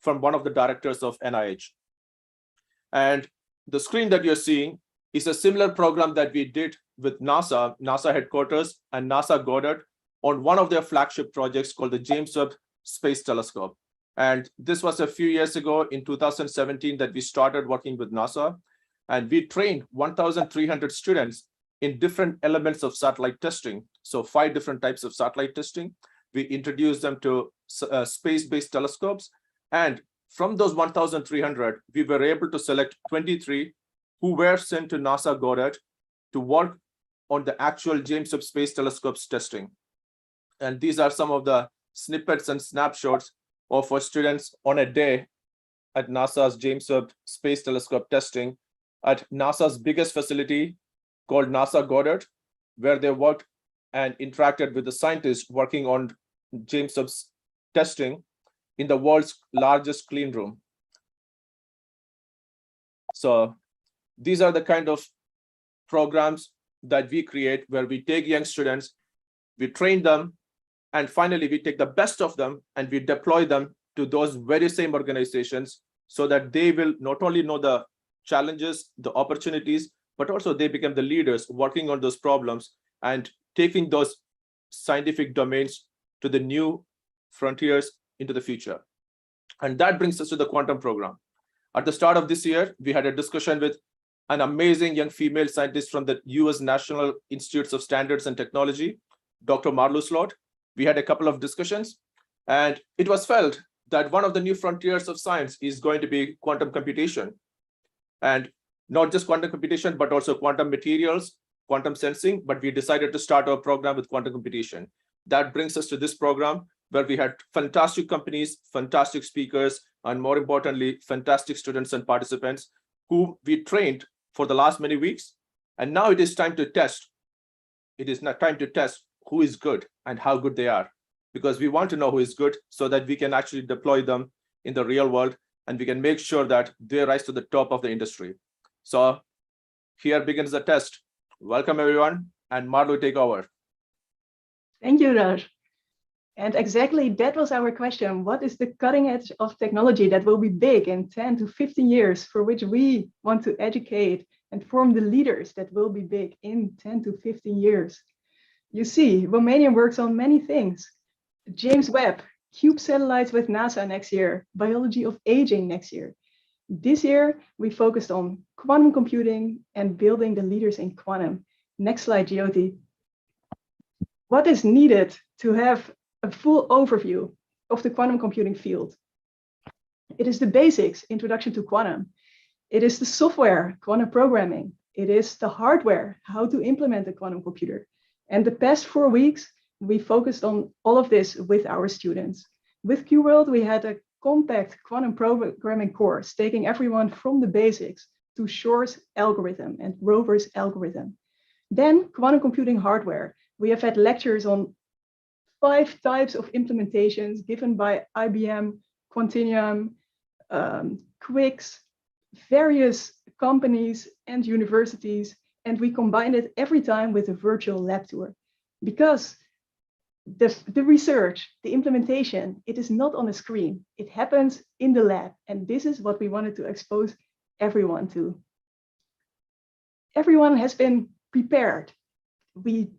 from one of the directors of NIH. And the screen that you're seeing is a similar program that we did with NASA headquarters and NASA Goddard on one of their flagship projects called the James Webb Space Telescope. And this was a few years ago in 2017 that we started working with NASA. And we trained 1,300 students in different elements of satellite testing. So 5 different types of satellite testing. We introduced them to space-based telescopes. And from those 1,300, we were able to select 23 who were sent to NASA Goddard to work on the actual James Webb Space Telescope's testing. And these are some of the snippets and snapshots of our students on a day at NASA's James Webb Space Telescope testing at NASA's biggest facility called NASA Goddard, where they worked and interacted with the scientists working on James Webb's testing in the world's largest clean room. So these are the kind of programs that we create where we take young students, we train them, and finally we take the best of them and we deploy them to those very same organizations so that they will not only know the challenges, the opportunities, but also they become the leaders working on those problems and taking those scientific domains to the new frontiers into the future. And that brings us to the quantum program. At the start of this year, we had a discussion with an amazing young female scientist from the US National Institutes of Standards and Technology, Dr. Marlu Slot. We had a couple of discussions, and it was felt that one of the new frontiers of science is going to be quantum computation. And not just quantum computation, but also quantum materials, quantum sensing, but we decided to start our program with quantum computation. That brings us to this program where we had fantastic companies, fantastic speakers, and more importantly, fantastic students and participants who we trained for the last many weeks. And now it is time to test. It is not time to test who is good and how good they are, because we want to know who is good so that we can actually deploy them in the real world and we can make sure that they rise to the top of the industry. So here begins the test. Welcome everyone, and Marlu, take over. Thank you, Raj. And exactly that was our question. What is the cutting edge of technology that will be big in 10 to 15 years for which we want to educate and form the leaders that will be big in 10 to 15 years? You see, Womanium works on many things. James Webb, Cube satellites with NASA next year, biology of aging next year. This year, we focused on quantum computing and building the leaders in quantum. Next slide, Jyoti. What is needed to have a full overview of the quantum computing field? It is the basics, introduction to quantum. It is the software, quantum programming. It is the hardware, how to implement a quantum computer. And the past 4 weeks, we focused on all of this with our students. With QWorld, we had a compact quantum programming course, taking everyone from the basics to Shor's algorithm and Rover's algorithm. Then quantum computing hardware. We have had lectures on 5 types of implementations given by IBM, Quantinium, Quix, various companies and universities, and we combined it every time with a virtual lab tour. Because the research, the implementation, it is not on a screen. It happens in the lab, and this is what we wanted to expose everyone to. Everyone has been prepared. We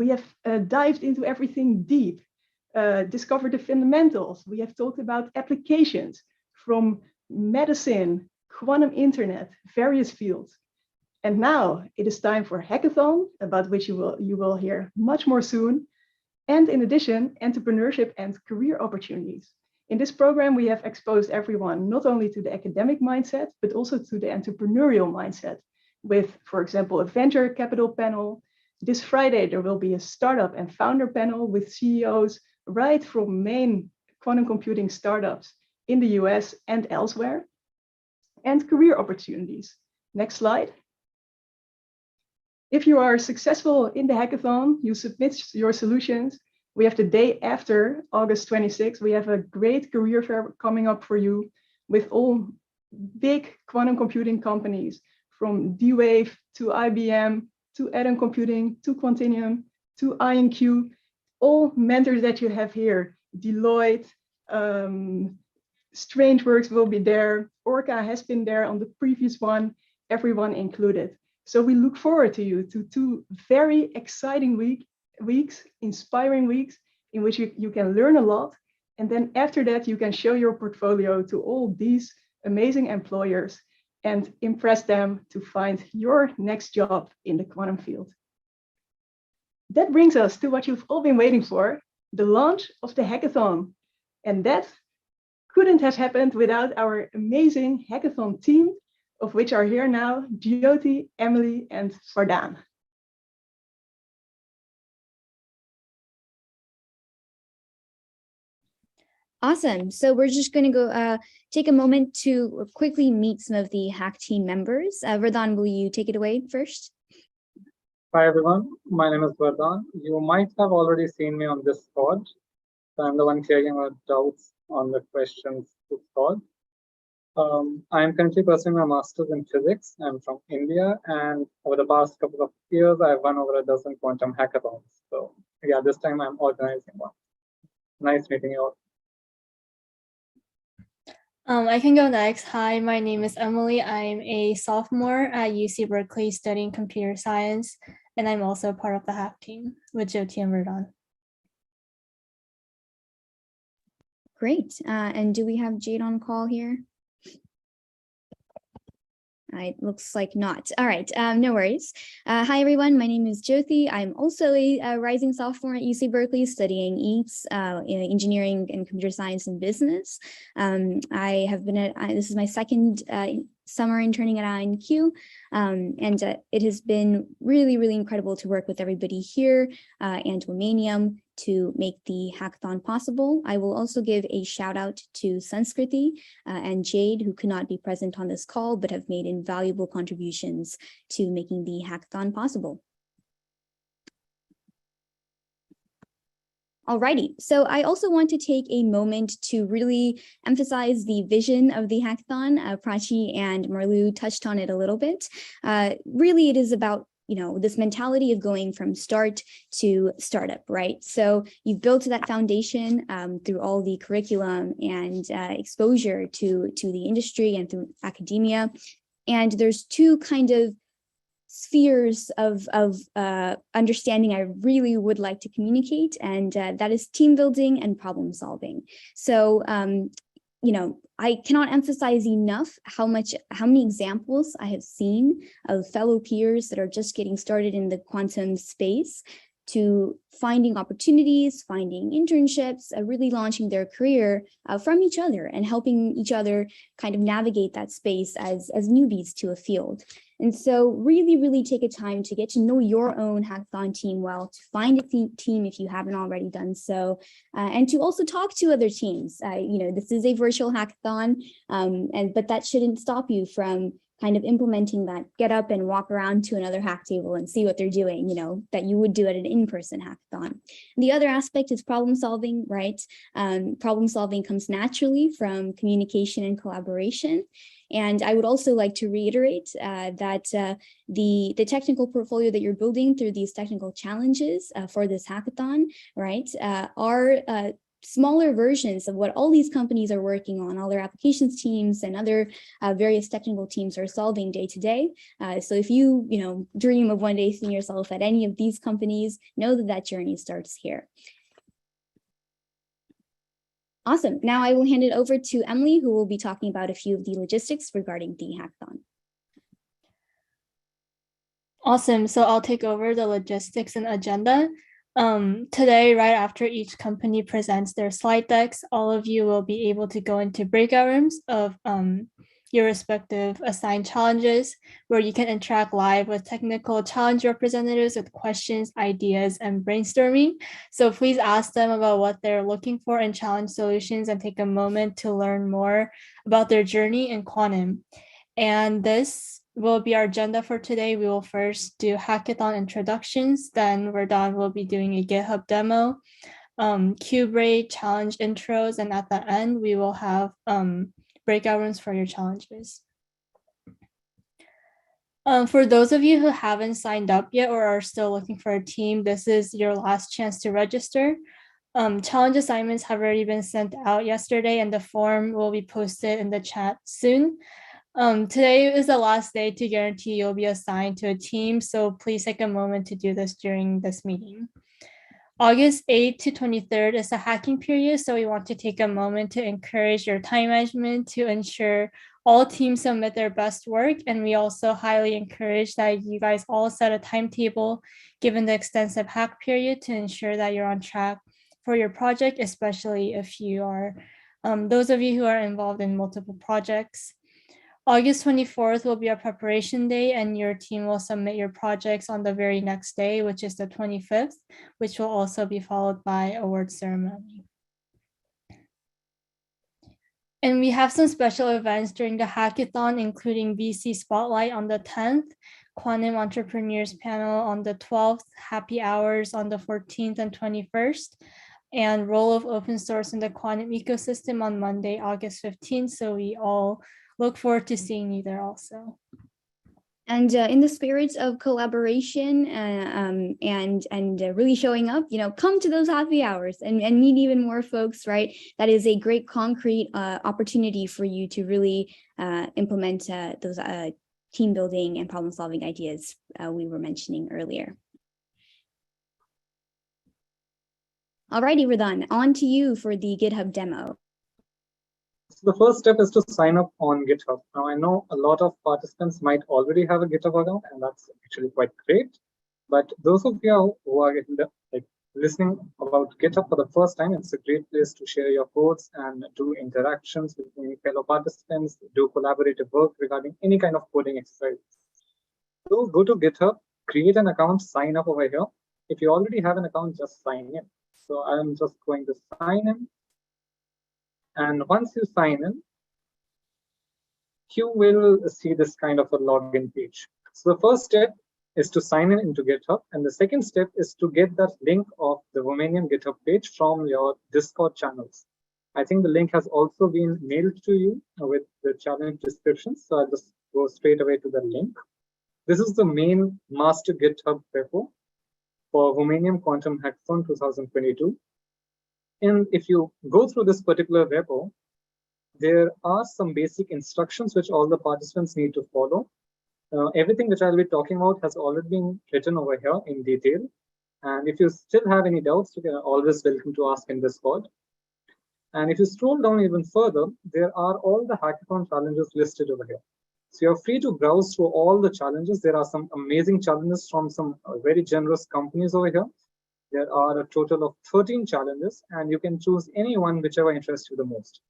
have dived into everything deep, discovered the fundamentals. We have talked about applications from medicine, quantum internet, various fields. And now it is time for Hackathon, about which you will hear much more soon. And in addition, entrepreneurship and career opportunities. In this program, we have exposed everyone not only to the academic mindset, but also to the entrepreneurial mindset with, for example, a venture capital panel. This Friday, there will be a startup and founder panel with CEOs right from main quantum computing startups in the US and elsewhere, and career opportunities. Next slide. If you are successful in the hackathon, you submit your solutions. We have the day after, August 26th, we have a great career fair coming up for you with all big quantum computing companies, from D-Wave to IBM, to Atom Computing, to Quantinium, to IonQ, all mentors that you have here, Deloitte, StrangeWorks will be there. Orca has been there on the previous one, everyone included. So we look forward to you to 2 very exciting weeks, inspiring weeks, in which you can learn a lot. And then after that, you can show your portfolio to all these amazing employers and impress them to find your next job in the quantum field. That brings us to what you've all been waiting for, the launch of the hackathon. And that couldn't have happened without our amazing hackathon team, of which are here now Jyoti, Emily, and Vardaan. Awesome. So we're just going to go take a moment to quickly meet some of the Hack team members. Vardaan, will you take it away first? Hi, everyone. My name is Vardaan. You might have already seen me on this pod. So I'm the one clearing out doubts on the questions to solve. I'm currently pursuing my master's in physics. I'm from India, and over the past couple of years, I've won over a dozen quantum hackathons. So yeah, this time I'm organizing one. Nice meeting you all. I can go next. Hi, my name is Emily. I'm a sophomore at UC Berkeley studying computer science, and I'm also part of the Hack team with Jyoti and Vardaan. Great. And do we have Jade on call here? It looks like not. All right, no worries. Hi, everyone. My name is Jyoti. I'm also a rising sophomore at UC Berkeley studying EATS, engineering and computer science and business. I have been at, this is my second summer interning at INQ, and it has been really, really incredible to work with everybody here and Womanium to make the hackathon possible. I will also give a shout out to Sanskriti and Jade, who could not be present on this call, but have made invaluable contributions to making the hackathon possible. Alrighty, so I also want to take a moment to really emphasize the vision of the hackathon. Prachi and Marlu touched on it a little bit. Really, it is about this mentality of going from start to startup, right? So you've built that foundation through all the curriculum and exposure to the industry and through academia. And there's 2 kind of spheres of understanding I really would like to communicate, and that is team building and problem solving. So, I cannot emphasize enough how many examples I have seen of fellow peers that are just getting started in the quantum space to finding opportunities, finding internships, really launching their career from each other and helping each other kind of navigate that space as newbies to a field. And so really, really take a time to get to know your own hackathon team well, to find a team if you haven't already done so, and to also talk to other teams. This is a virtual hackathon, but that shouldn't stop you from kind of implementing that, get up and walk around to another hack table and see what they're doing, that you would do at an in-person hackathon. The other aspect is problem solving, right? Problem solving comes naturally from communication and collaboration. And I would also like to reiterate that the technical portfolio that you're building through these technical challenges for this hackathon, right, are smaller versions of what all these companies are working on, all their applications teams and other various technical teams are solving day to day. So if you, dream of one day seeing yourself at any of these companies, know that that journey starts here. Awesome. Now I will hand it over to Emily, who will be talking about a few of the logistics regarding the hackathon. Awesome. So I'll take over the logistics and agenda. Today, right after each company presents their slide decks, all of you will be able to go into breakout rooms of your respective assigned challenges, where you can interact live with technical challenge representatives with questions, ideas, and brainstorming. So please ask them about what they're looking for in challenge solutions and take a moment to learn more about their journey in quantum. And this will be our agenda for today. We will first do hackathon introductions, then Vardaan will be doing a GitHub demo, Cubrade challenge intros, and at the end, we will have breakout rooms for your challenges. For those of you who haven't signed up yet or are still looking for a team, this is your last chance to register. Challenge assignments have already been sent out yesterday, and the form will be posted in the chat soon. Today is the last day to guarantee you'll be assigned to a team, so please take a moment to do this during this meeting. August 8th to 23rd is a hacking period, so we want to take a moment to encourage your time management to ensure all teams submit their best work. And we also highly encourage that you guys all set a timetable given the extensive hack period to ensure that you're on track for your project, especially if you are those of you who are involved in multiple projects. August 24th will be a preparation day, and your team will submit your projects on the very next day, which is the 25th, which will also be followed by award ceremony. And we have some special events during the hackathon, including VC Spotlight on the 10th, Quantum Entrepreneurs Panel on the 12th, Happy Hours on the 14th and 21st, and Role of Open Source in the Quantum Ecosystem on Monday, August 15th. So we all look forward to seeing you there also. And in the spirit of collaboration and really showing up, come to those happy hours and meet even more folks, right? That is a great concrete opportunity for you to really implement those team building and problem solving ideas we were mentioning earlier. All righty, Radhan, on to you for the GitHub demo. So the first step is to sign up on GitHub. Now, I know a lot of participants might already have a GitHub account, and that's actually quite great. But those of you who are listening about GitHub for the first time, it's a great place to share your codes and do interactions with any fellow participants, do collaborative work regarding any kind of coding exercise. So go to GitHub, create an account, sign up over here. If you already have an account, just sign in. So I'm just going to sign in. And once you sign in, you will see this kind of a login page. So the first step is to sign in into GitHub. And the second step is to get that link of the Womanium GitHub page from your Discord channels. I think the link has also been mailed to you with the challenge description. So I'll just go straight away to the link. This is the main master GitHub repo for Womanium Quantum Hackathon 2022. And if you go through this particular repo, there are some basic instructions which all the participants need to follow. Everything which I'll be talking about has already been written over here in detail. And if you still have any doubts, you are always welcome to ask in Discord. And if you scroll down even further, there are all the hackathon challenges listed over here. So you're free to browse through all the challenges. There are some amazing challenges from some very generous companies over here. There are a total of 13 challenges, and you can choose any one whichever interests you the most.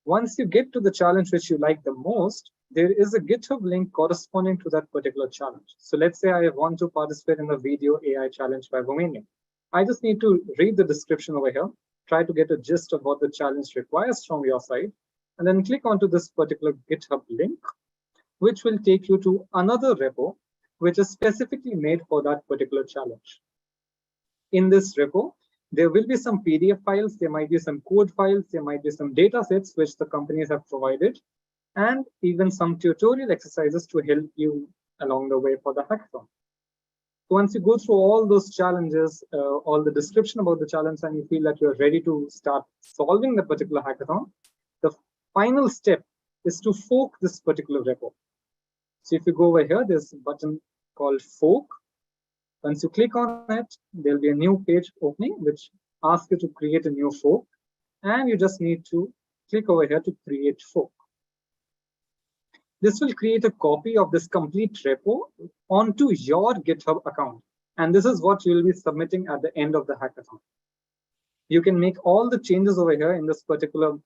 Once you get to the challenge which you like the most, there is a GitHub link corresponding to that particular challenge. So let's say I want to participate in the video AI challenge by Womanium. I just need to read the description over here, try to get a gist of what the challenge requires from your side, and then click onto this particular GitHub link, which will take you to another repo, which is specifically made for that particular challenge. In this repo, there will be some PDF files, there might be some code files, there might be some data sets which the companies have provided, and even some tutorial exercises to help you along the way for the hackathon. So once you go through all those challenges, all the description about the challenge, and you feel that you're ready to start solving the particular hackathon, the final step is to fork this particular repo. So if you go over here, there's a button called fork. Once you click on it, there'll be a new page opening which asks you to create a new fork, and you just need to click over here to create fork. This will create a copy of this complete repo onto your GitHub account, and this is what you will be submitting at the end of the hackathon. You can make all the changes over here in this particular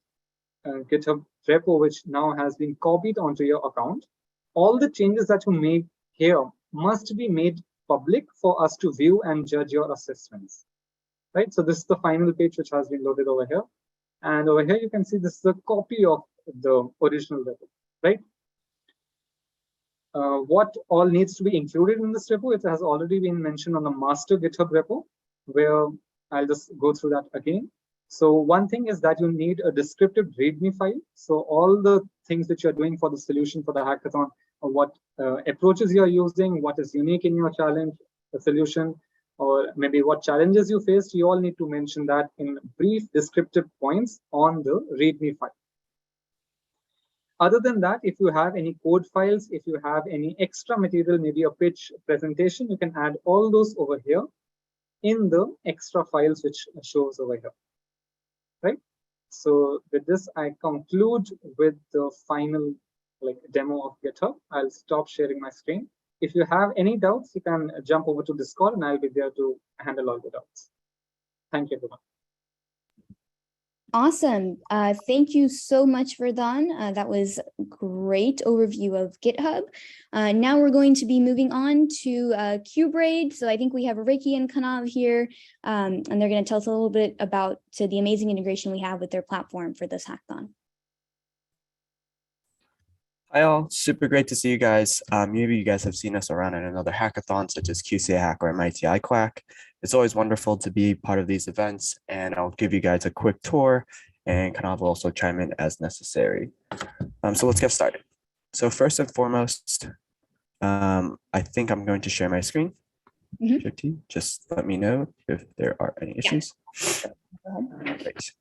GitHub repo, which now has been copied onto your account. All the changes that you make here must be made public for us to view and judge your assessments, right? So this is the final page which has been loaded over here. And over here, you can see this is a copy of the original repo, right? What all needs to be included in this repo, it has already been mentioned on the master GitHub repo, where I'll just go through that again. So one thing is that you need a descriptive README file. So all the things that you're doing for the solution for the hackathon, or what approaches you're using, what is unique in your challenge, the solution, or maybe what challenges you faced, you all need to mention that in brief descriptive points on the README file. Other than that, if you have any code files, if you have any extra material, maybe a pitch presentation, you can add all those over here in the extra files which shows over here, right? So with this, I conclude with the final demo of GitHub. I'll stop sharing my screen. If you have any doubts, you can jump over to Discord and I'll be there to handle all the doubts. Thank you, everyone. Awesome. Thank you so much, Verdun. That was a great overview of GitHub. Now we're going to be moving on to Cubrade. So I think we have Ricky and Kanav here, and they're going to tell us a little bit about the amazing integration we have with their platform for this hackathon. Hi all, super great to see you guys. Maybe you guys have seen us around at another hackathon such as QCA Hack or MIT IQAC. It's always wonderful to be part of these events, and I'll give you guys a quick tour and Kanav will also chime in as necessary. So let's get started. So first and foremost, I think I'm going to share my screen. Just let me know if there are any issues. Great.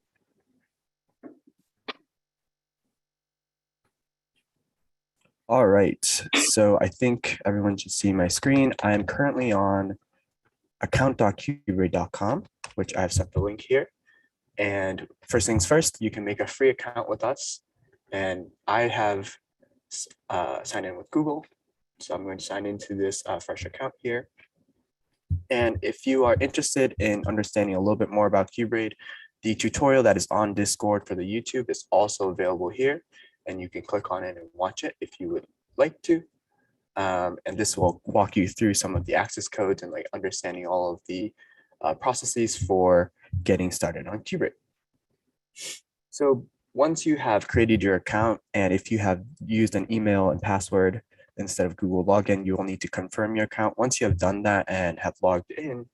All right, so I think everyone should see my screen. I am currently on account.cubrade.com, which I've set the link here. And first things first, you can make a free account with us. And I have signed in with Google. So I'm going to sign into this fresh account here. And if you are interested in understanding a little bit more about Cubrade, the tutorial that is on Discord for the YouTube is also available here. And you can click on it and watch it if you would like to. And this will walk you through some of the access codes and understanding all of the processes for getting started on Cubrade. So once you have created your account, and if you have used an email and password instead of Google login, you will need to confirm your account. Once you have done that and have logged in,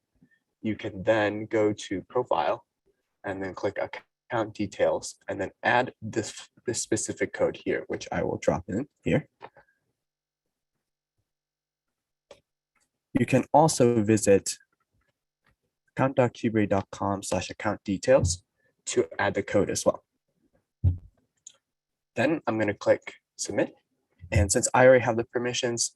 you can then go to Profile and then click Account Details, and then add this specific code here, which I will drop in here. You can also visit account.cubrade.com/account details to add the code as well. Then I'm going to click Submit. And since I already have the permissions,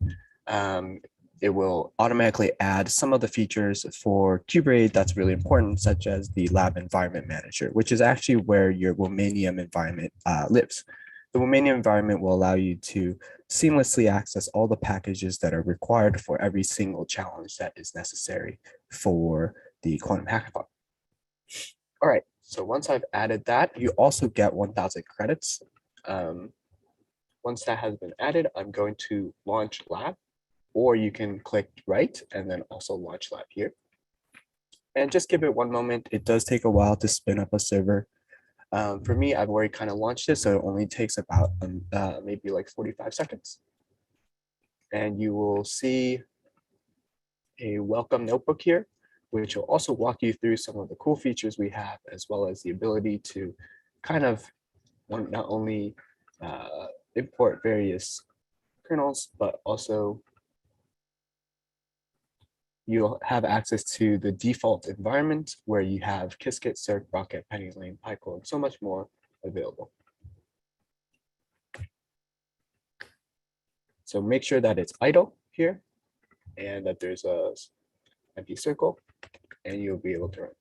it will automatically add some of the features for Cubrade that's really important, such as the Lab Environment Manager, which is actually where your Womanium environment lives. The Womanium environment will allow you to seamlessly access all the packages that are required for every single challenge that is necessary for the Quantum Hackathon. All right, so once I've added that, you also get 1,000 credits. Once that has been added, I'm going to launch Lab. Or you can click right and then also launch Lab here. And just give it one moment. It does take a while to spin up a server. For me, I've already kind of launched it, so it only takes about maybe 45 seconds. And you will see a welcome notebook here, which will also walk you through some of the cool features we have, as well as the ability to kind of not only import various kernels, but also you'll have access to the default environment where you have Qiskit, Cirq, Rocket, Penny Lane, Python, and so much more available. So make sure that it's idle here and that there's a empty circle, and you'll be able to run.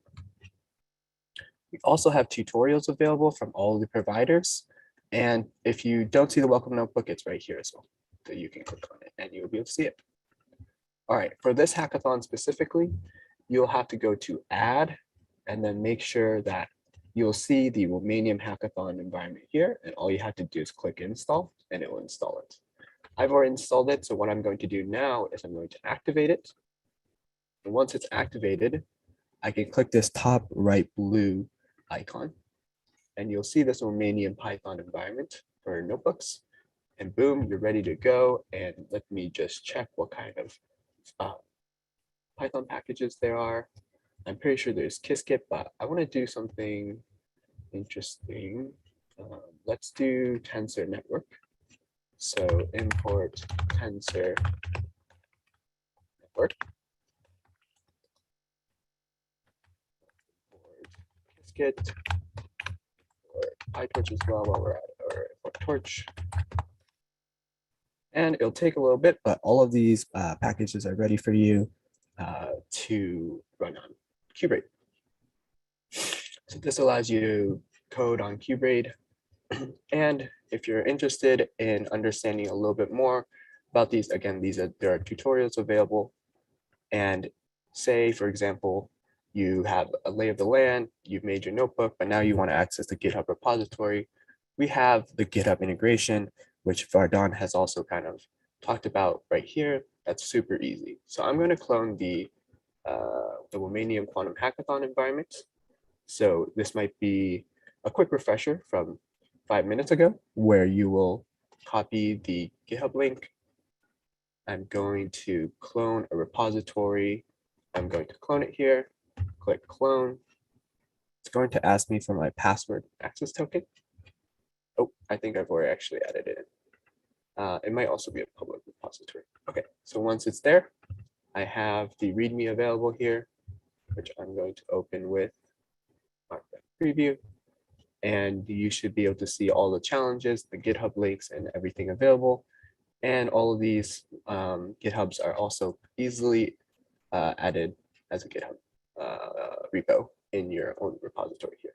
We also have tutorials available from all the providers. And if you don't see the welcome notebook, it's right here as well. So you can click on it and you'll be able to see it. All right, for this hackathon specifically, you'll have to go to Add and then make sure that you'll see the Womanium hackathon environment here. And all you have to do is click Install and it will install it. I've already installed it. So what I'm going to do now is I'm going to activate it. And once it's activated, I can click this top right blue icon. And you'll see this Womanium Python environment for notebooks. And boom, you're ready to go. And let me just check what kind of Python packages there are. I'm pretty sure there's Qiskit, but I want to do something interesting. Let's do Tensor Network. So import Tensor Network. Git or PyTorch as well while we're at it, or Torch. And it'll take a little bit, but all of these packages are ready for you to run on Cubrade. So this allows you to code on Cubrade. And if you're interested in understanding a little bit more about these, again, there are tutorials available. And say, for example, you have a lay of the land, you've made your notebook, but now you want to access the GitHub repository. We have the GitHub integration, which Vardon has also kind of talked about right here. That's super easy. So I'm going to clone the Womanium Quantum Hackathon environment. So this might be a quick refresher from 5 minutes ago, where you will copy the GitHub link. I'm going to clone a repository. I'm going to clone it here, click clone. It's going to ask me for my password access token. Oh, I think I've already actually added it in. It might also be a public repository. Okay, so once it's there, I have the README available here, which I'm going to open with preview. And you should be able to see all the challenges, the GitHub links, and everything available. And all of these GitHubs are also easily added as a GitHub repo in your own repository here.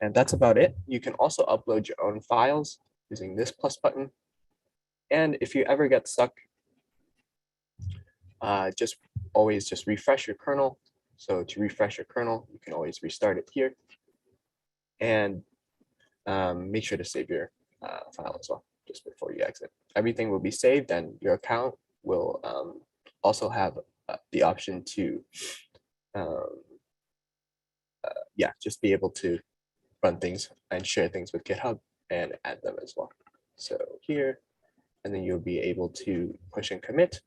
And that's about it. You can also upload your own files using this plus button. And if you ever get stuck, always just refresh your kernel. So to refresh your kernel, you can always restart it here. And make sure to save your file as well, just before you exit. Everything will be saved, and your account will also have the option to just be able to run things and share things with GitHub and add them as well. So here, and then you'll be able to push and commit.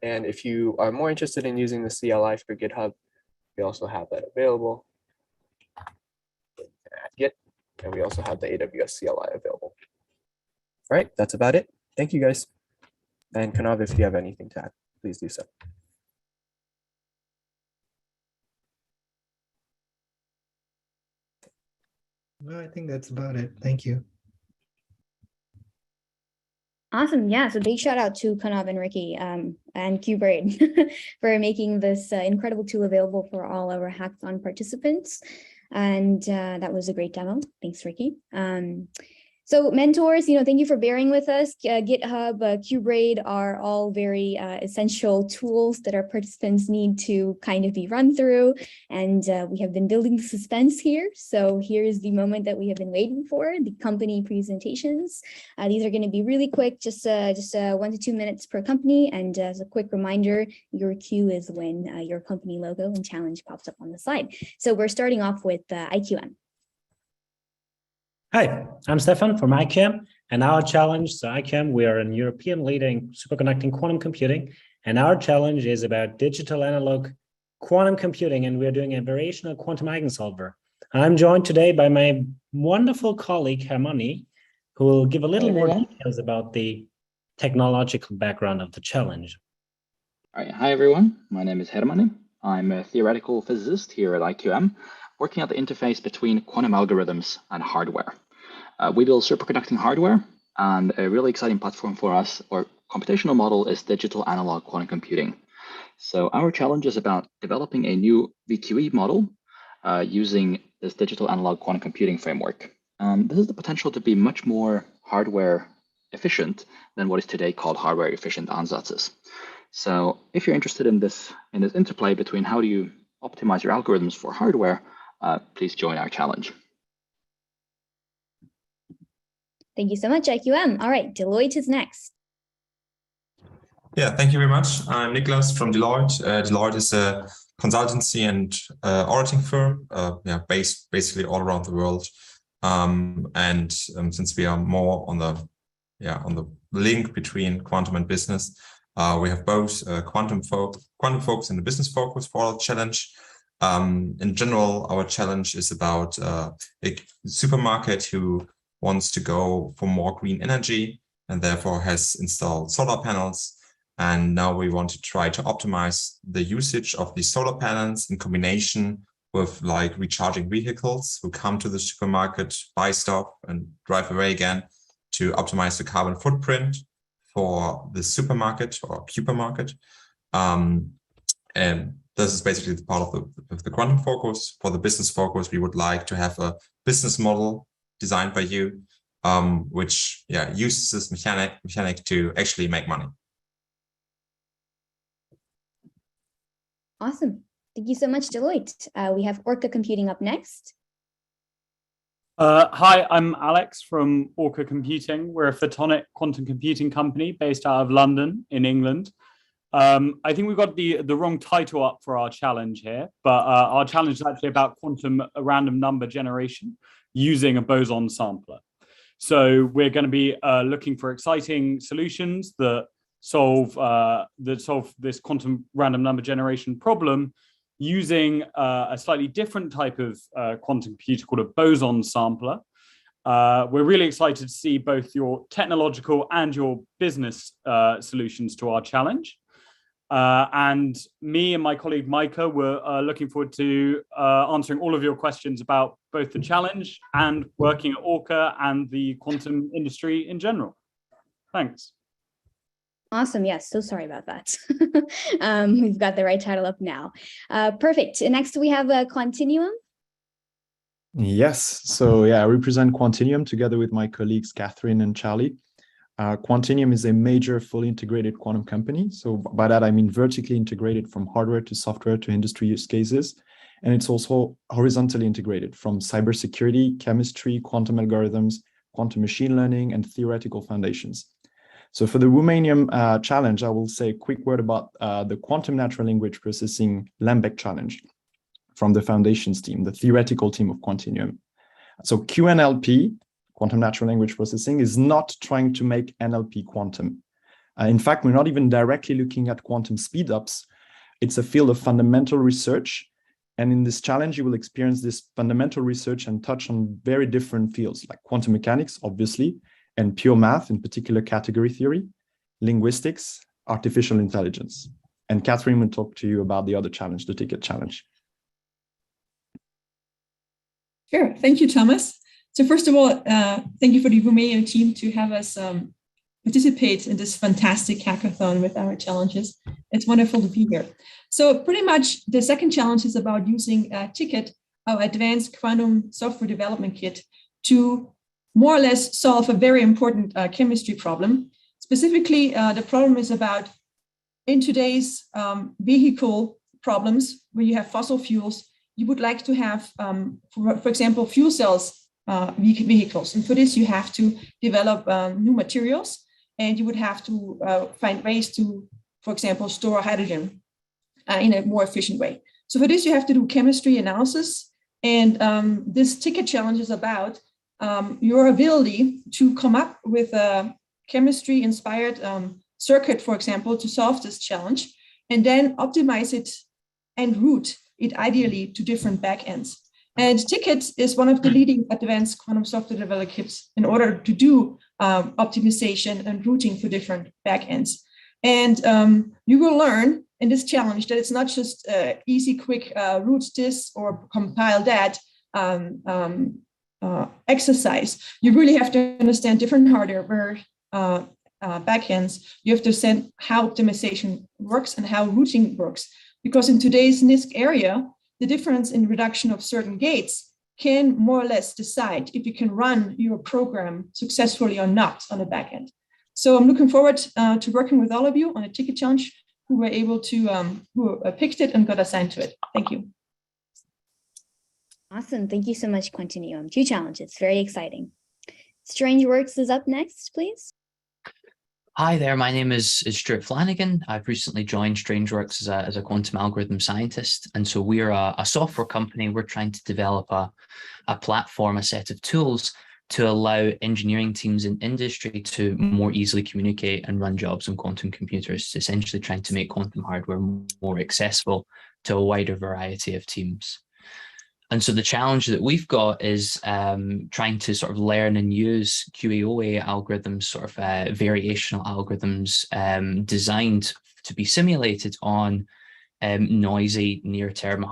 And if you are more interested in using the CLI for GitHub, we also have that available. Add Git, and we also have the AWS CLI available. All right, that's about it. Thank you, guys. And Kanav, if you have anything to add, please do so. No, I think that's about it. Thank you. Awesome. Yeah. So big shout out to Kanav and Ricky and Cubrade for making this incredible tool available for all our hackathon participants. And that was a great demo. Thanks, Ricky. So mentors, thank you for bearing with us. GitHub, Cubrade are all very essential tools that our participants need to kind of be run through. And we have been building suspense here. So here's the moment that we have been waiting for, the company presentations. These are going to be really quick, just 1 to 2 minutes per company. And as a quick reminder, your cue is when your company logo and challenge pops up on the slide. So we're starting off with IQM. Hi, I'm Stefan from IQM, and our challenge, so IQM, we are a European leader in superconducting quantum computing, and our challenge is about digital analog quantum computing, and we're doing a variational quantum eigensolver. I'm joined today by my wonderful colleague, Hermione, who will give a little more details about the technological background of the challenge. All right. Hi, everyone. My name is Hermione. I'm a theoretical physicist here at IQM, working at the interface between quantum algorithms and hardware. We build superconducting hardware, and a really exciting platform for us, or computational model, is digital analog quantum computing. So our challenge is about developing a new VQE model using this digital analog quantum computing framework. This has the potential to be much more hardware efficient than what is today called hardware efficient ansatzes. So if you're interested in this interplay between how do you optimize your algorithms for hardware, please join our challenge. Thank you so much, IQM. All right, Deloitte is next. Yeah, thank you very much. I'm Niklas from Deloitte. Deloitte is a consultancy and auditing firm, based basically all around the world. Since we are more on the link between quantum and business, we have both quantum focus and the business focus for our challenge. In general, our challenge is about a supermarket who wants to go for more green energy and therefore has installed solar panels. And now we want to try to optimize the usage of these solar panels in combination with like recharging vehicles who come to the supermarket, buy stuff and drive away again to optimize the carbon footprint for the supermarket or supermarket. And this is basically the part of the quantum focus. For the business focus, we would like to have a business model designed by you, which uses this mechanic to actually make money. Awesome. Thank you so much, Deloitte. We have Orca Computing up next. Hi, I'm Alex from Orca Computing. We're a photonic quantum computing company based out of London in England. I think we've got the wrong title up for our challenge here, but our challenge is actually about quantum random number generation using a boson sampler. So we're going to be looking for exciting solutions that solve this quantum random number generation problem using a slightly different type of quantum computer called a boson sampler. We're really excited to see both your technological and your business solutions to our challenge. And me and my colleague Micah were looking forward to answering all of your questions about both the challenge and working at Orca and the quantum industry in general. Thanks. Awesome. Yes. So sorry about that. We've got the right title up now. Perfect. Next, we have Quantinium. Yes. So I represent Quantinium together with my colleagues, Catherine and Charlie. Quantinium is a major fully integrated quantum company. So by that, I mean vertically integrated from hardware to software to industry use cases. And it's also horizontally integrated from cybersecurity, chemistry, quantum algorithms, quantum machine learning, and theoretical foundations. So for the Womanium challenge, I will say a quick word about the quantum natural language processing Lembeck challenge from the foundations team, the theoretical team of Quantinium. So QNLP, quantum natural language processing, is not trying to make NLP quantum. In fact, we're not even directly looking at quantum speedups. It's a field of fundamental research. And in this challenge, you will experience this fundamental research and touch on very different fields like quantum mechanics, obviously, and pure math, in particular category theory, linguistics, artificial intelligence. And Catherine will talk to you about the other challenge, the ticket challenge. Sure. Thank you, Thomas. So first of all, thank you for the Womanium team to have us participate in this fantastic hackathon with our challenges. It's wonderful to be here. So pretty much the second challenge is about using Ticket, our advanced quantum software development kit, to more or less solve a very important chemistry problem. Specifically, the problem is about in today's vehicle problems, where you have fossil fuels, you would like to have, for example, fuel cells vehicles. And for this, you have to develop new materials, and you would have to find ways to, for example, store hydrogen in a more efficient way. So for this, you have to do chemistry analysis. And this ticket challenge is about your ability to come up with a chemistry-inspired circuit, for example, to solve this challenge, and then optimize it and route it ideally to different backends. And Ticket is one of the leading advanced quantum software development kits in order to do optimization and routing for different backends. And you will learn in this challenge that it's not just easy, quick route this or compile that exercise. You really have to understand different hardware backends. You have to understand how optimization works and how routing works. Because in today's NISQ area, the difference in reduction of certain gates can more or less decide if you can run your program successfully or not on the backend. So I'm looking forward to working with all of you on a ticket challenge who were able to, who picked it and got assigned to it. Thank you. Awesome. Thank you so much, Quantinium. 2 challenges. Very exciting. StrangeWorks is up next, please. Hi there, my name is Stuart Flanagan. I've recently joined StrangeWorks as a quantum algorithm scientist. And so we're a software company. We're trying to develop a platform, a set of tools to allow engineering teams in industry to more easily communicate and run jobs on quantum computers, essentially trying to make quantum hardware more accessible to a wider variety of teams. And so the challenge that we've got is trying to sort of learn and use QAOA algorithms, sort of variational algorithms designed to be simulated on noisy near-term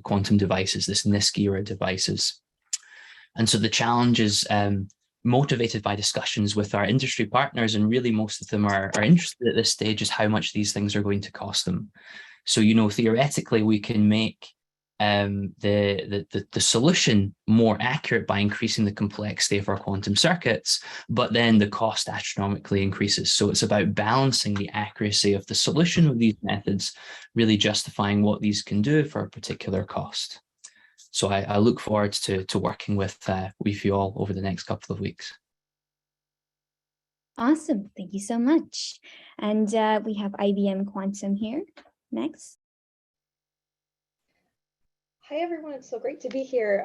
quantum devices, this NISQ era devices. And so the challenge is motivated by discussions with our industry partners, and really most of them are interested at this stage is how much these things are going to cost them. So, theoretically, we can make the solution more accurate by increasing the complexity of our quantum circuits, but then the cost astronomically increases. So it's about balancing the accuracy of the solution of these methods, really justifying what these can do for a particular cost. So I look forward to working with you all over the next couple of weeks. Awesome. Thank you so much. And we have IBM Quantum here next. Hi, everyone. It's so great to be here.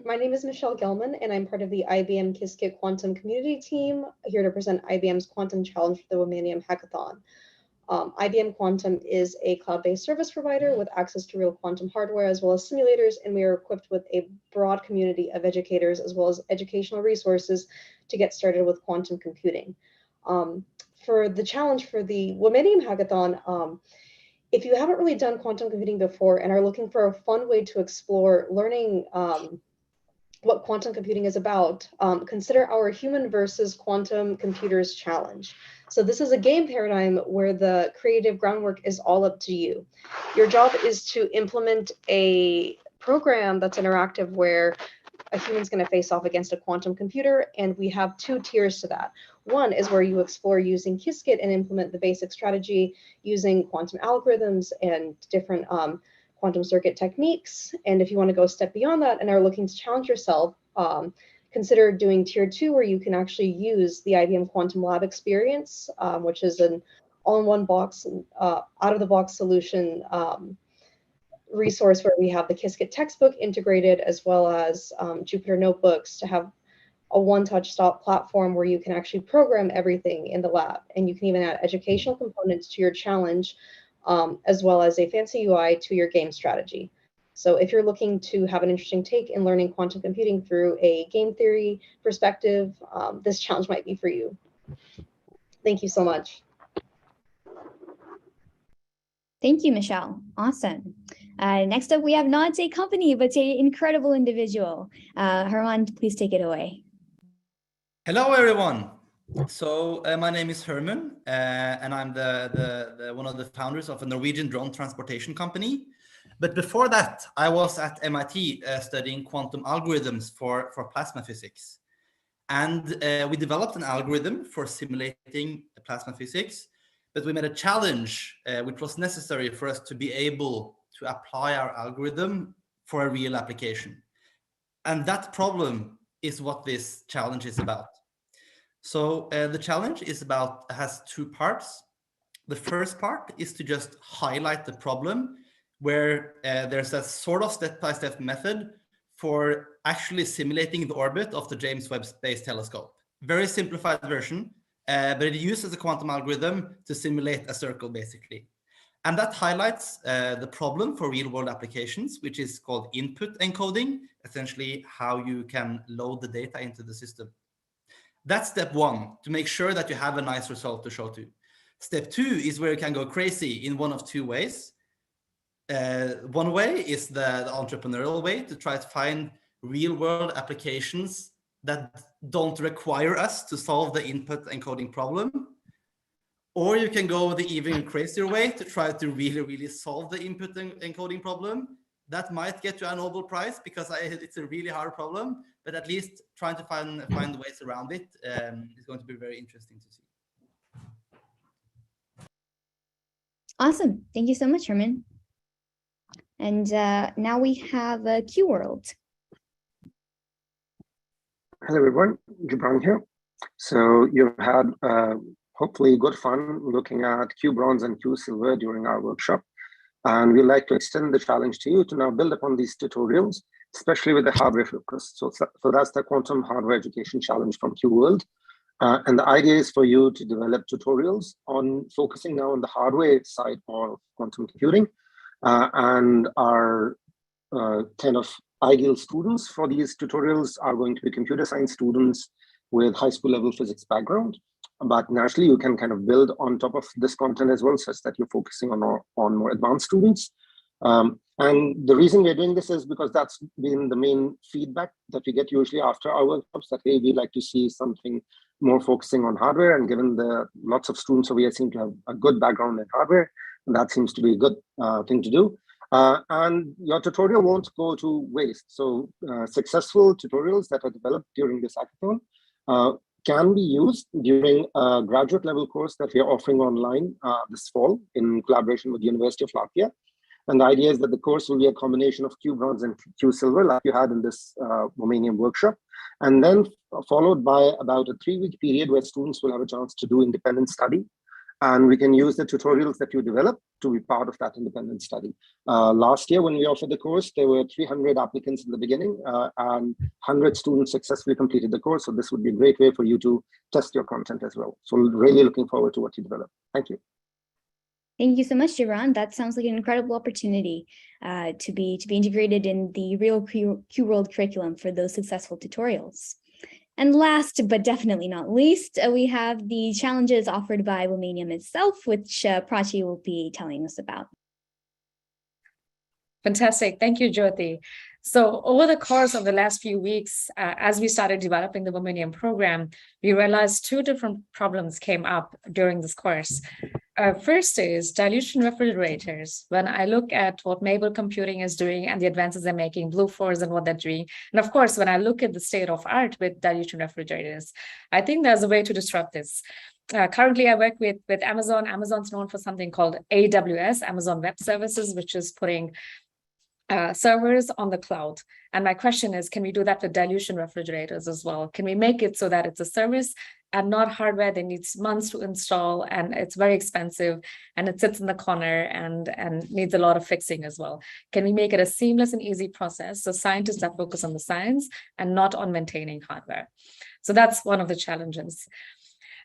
My name is Michelle Gelman, and I'm part of the IBM Qiskit Quantum community team, here to present IBM's Quantum Challenge for the Womanium Hackathon. IBM Quantum is a cloud-based service provider with access to real quantum hardware as well as simulators, and we are equipped with a broad community of educators as well as educational resources to get started with quantum computing. For the challenge for the Womanium Hackathon, if you haven't really done quantum computing before and are looking for a fun way to explore learning what quantum computing is about, consider our Human versus Quantum Computers Challenge. So this is a game paradigm where the creative groundwork is all up to you. Your job is to implement a program that's interactive where a human's going to face off against a quantum computer, and we have two tiers to that. One is where you explore using Qiskit and implement the basic strategy using quantum algorithms and different quantum circuit techniques. And if you want to go a step beyond that and are looking to challenge yourself, consider doing tier 2, where you can actually use the IBM Quantum Lab experience, which is an all-in-one box, out-of-the-box solution resource where we have the Qiskit textbook integrated, as well as Jupyter notebooks to have a one-touch stop platform where you can actually program everything in the lab. And you can even add educational components to your challenge, as well as a fancy UI to your game strategy. So if you're looking to have an interesting take in learning quantum computing through a game theory perspective, this challenge might be for you. Thank you so much. Thank you, Michelle. Awesome. Next up, we have not a company, but an incredible individual. Herman, please take it away. Hello, everyone. So my name is Herman, and I'm one of the founders of a Norwegian drone transportation company. But before that, I was at MIT studying quantum algorithms for plasma physics. And we developed an algorithm for simulating plasma physics, but we made a challenge which was necessary for us to be able to apply our algorithm for a real application. And that problem is what this challenge is about. So the challenge has two parts. The first part is to just highlight the problem, where there's a sort of step-by-step method for actually simulating the orbit of the James Webb Space Telescope. Very simplified version, but it uses a quantum algorithm to simulate a circle, basically. And that highlights the problem for real-world applications, which is called input encoding, essentially how you can load the data into the system. That's step one, to make sure that you have a nice result to show to. Step two is where you can go crazy in one of two ways. One way is the entrepreneurial way, to try to find real-world applications that don't require us to solve the input encoding problem. Or you can go the even crazier way to try to really solve the input encoding problem. That might get you a Nobel Prize because it's a really hard problem, but at least trying to find ways around it is going to be very interesting to see. Awesome. Thank you so much, Herman. And now we have QWorld. Hello, everyone. Gibran here. So you've had hopefully good fun looking at Q Bronze and Q Silver during our workshop. And we'd like to extend the challenge to you to now build upon these tutorials, especially with the hardware focus. So that's the Quantum Hardware Education Challenge from QWorld. And the idea is for you to develop tutorials on focusing now on the hardware side of quantum computing. And our kind of ideal students for these tutorials are going to be computer science students with high school level physics background. but naturally you can kind of build on top of this content as well, such that you're focusing on more advanced students. And the reason we're doing this is because that's been the main feedback that we get usually after our workshops, that hey, we'd like to see something more focusing on hardware. And given the lots of students over here seem to have a good background in hardware, and that seems to be a good thing to do. And your tutorial won't go to waste. So successful tutorials that are developed during this hackathon can be used during a graduate level course that we are offering online this fall in collaboration with the University of Latvia. And the idea is that the course will be a combination of QBronze and QSilver, like you had in this Womanium workshop, and then followed by about a 3-week period where students will have a chance to do independent study. And we can use the tutorials that you develop to be part of that independent study. Last year, when we offered the course, there were 300 applicants in the beginning, and 100 students successfully completed the course. So this would be a great way for you to test your content as well. So really looking forward to what you develop. Thank you. Thank you so much, Gibran. That sounds like an incredible opportunity to be integrated in the real QWorld curriculum for those successful tutorials. And last, but definitely not least, we have the challenges offered by Womanium itself, which Prachi will be telling us about. Fantastic. Thank you, Jyoti. So over the course of the last few weeks, as we started developing the Womanium program, we realized 2 different problems came up during this course. First is dilution refrigerators. When I look at what Mabel Computing is doing and the advances they're making, Blue Force and what they're doing, and of course, when I look at the state of art with dilution refrigerators, I think there's a way to disrupt this. Currently, I work with Amazon. Amazon's known for something called AWS, Amazon Web Services, which is putting servers on the cloud. And my question is, can we do that with dilution refrigerators as well? Can we make it so that it's a service and not hardware that needs months to install, and it's very expensive, and it sits in the corner and needs a lot of fixing as well? Can we make it a seamless and easy process so scientists that focus on the science and not on maintaining hardware? So that's one of the challenges.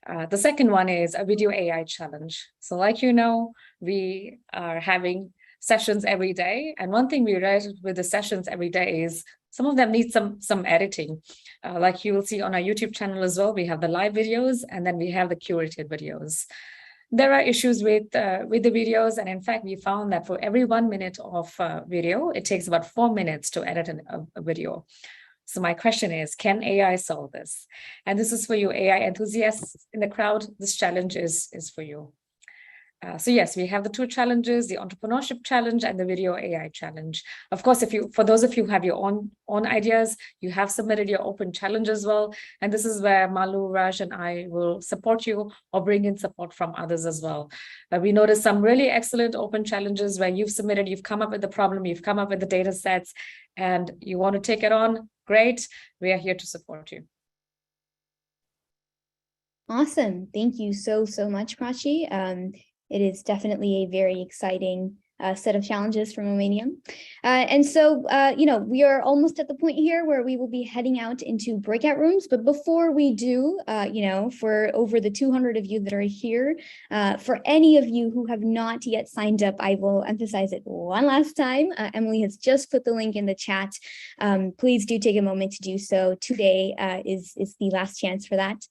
The second one is a video AI challenge. So like you know, we are having sessions every day. And one thing we realized with the sessions every day is some of them need some editing. Like you will see on our YouTube channel as well, we have the live videos and then we have the curated videos. There are issues with the videos. And in fact, we found that for every 1 minute of video, it takes about 4 minutes to edit a video. So my question is, can AI solve this? And this is for you AI enthusiasts in the crowd. This challenge is for you. So yes, we have the 2 challenges, the entrepreneurship challenge and the video AI challenge. Of course, for those of you who have your own ideas, you have submitted your open challenge as well. And this is where Malu, Raj, and I will support you or bring in support from others as well. We noticed some really excellent open challenges where you've submitted, you've come up with the problem, you've come up with the data sets, and you want to take it on. Great. We are here to support you. Awesome. Thank you so much, Prachi. It is definitely a very exciting set of challenges from Womanium. And so, we are almost at the point here where we will be heading out into breakout rooms. But before we do, for over the 200 of you that are here, for any of you who have not yet signed up, I will emphasize it one last time. Emily has just put the link in the chat. Please do take a moment to do so. Today is the last chance for that.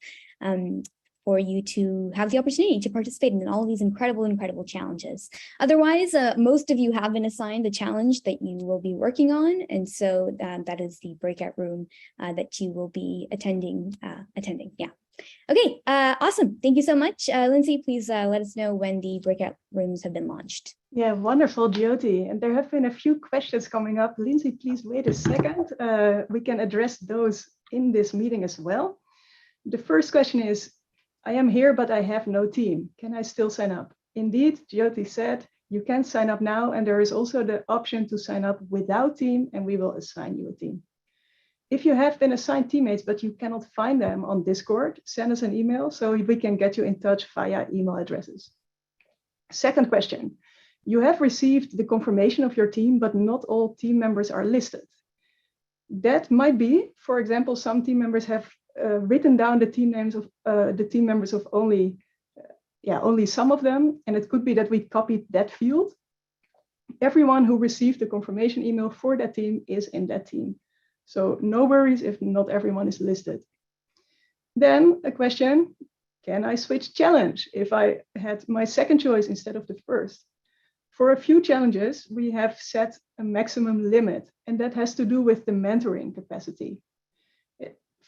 For you to have the opportunity to participate in all of these incredible challenges. Otherwise, most of you have been assigned the challenge that you will be working on. And so that is the breakout room that you will be attending. Yeah. Okay, awesome. Thank you so much. Lindsay, please let us know when the breakout rooms have been launched. Yeah, wonderful, Jyoti. And there have been a few questions coming up. Lindsay, please wait a second. We can address those in this meeting as well. The first question is, I am here, but I have no team. Can I still sign up? Indeed, Jyoti said, you can sign up now, and there is also the option to sign up without team, and we will assign you a team. If you have been assigned teammates, but you cannot find them on Discord, send us an email so we can get you in touch via email addresses. Second question, you have received the confirmation of your team, but not all team members are listed. That might be, for example, some team members have written down the team names of the team members of only some of them, and it could be that we copied that field. Everyone who received the confirmation email for that team is in that team, so no worries if not everyone is listed. Then a question, Can I switch challenge if I had my second choice instead of the first? For a few challenges, we have set a maximum limit, and that has to do with the mentoring capacity.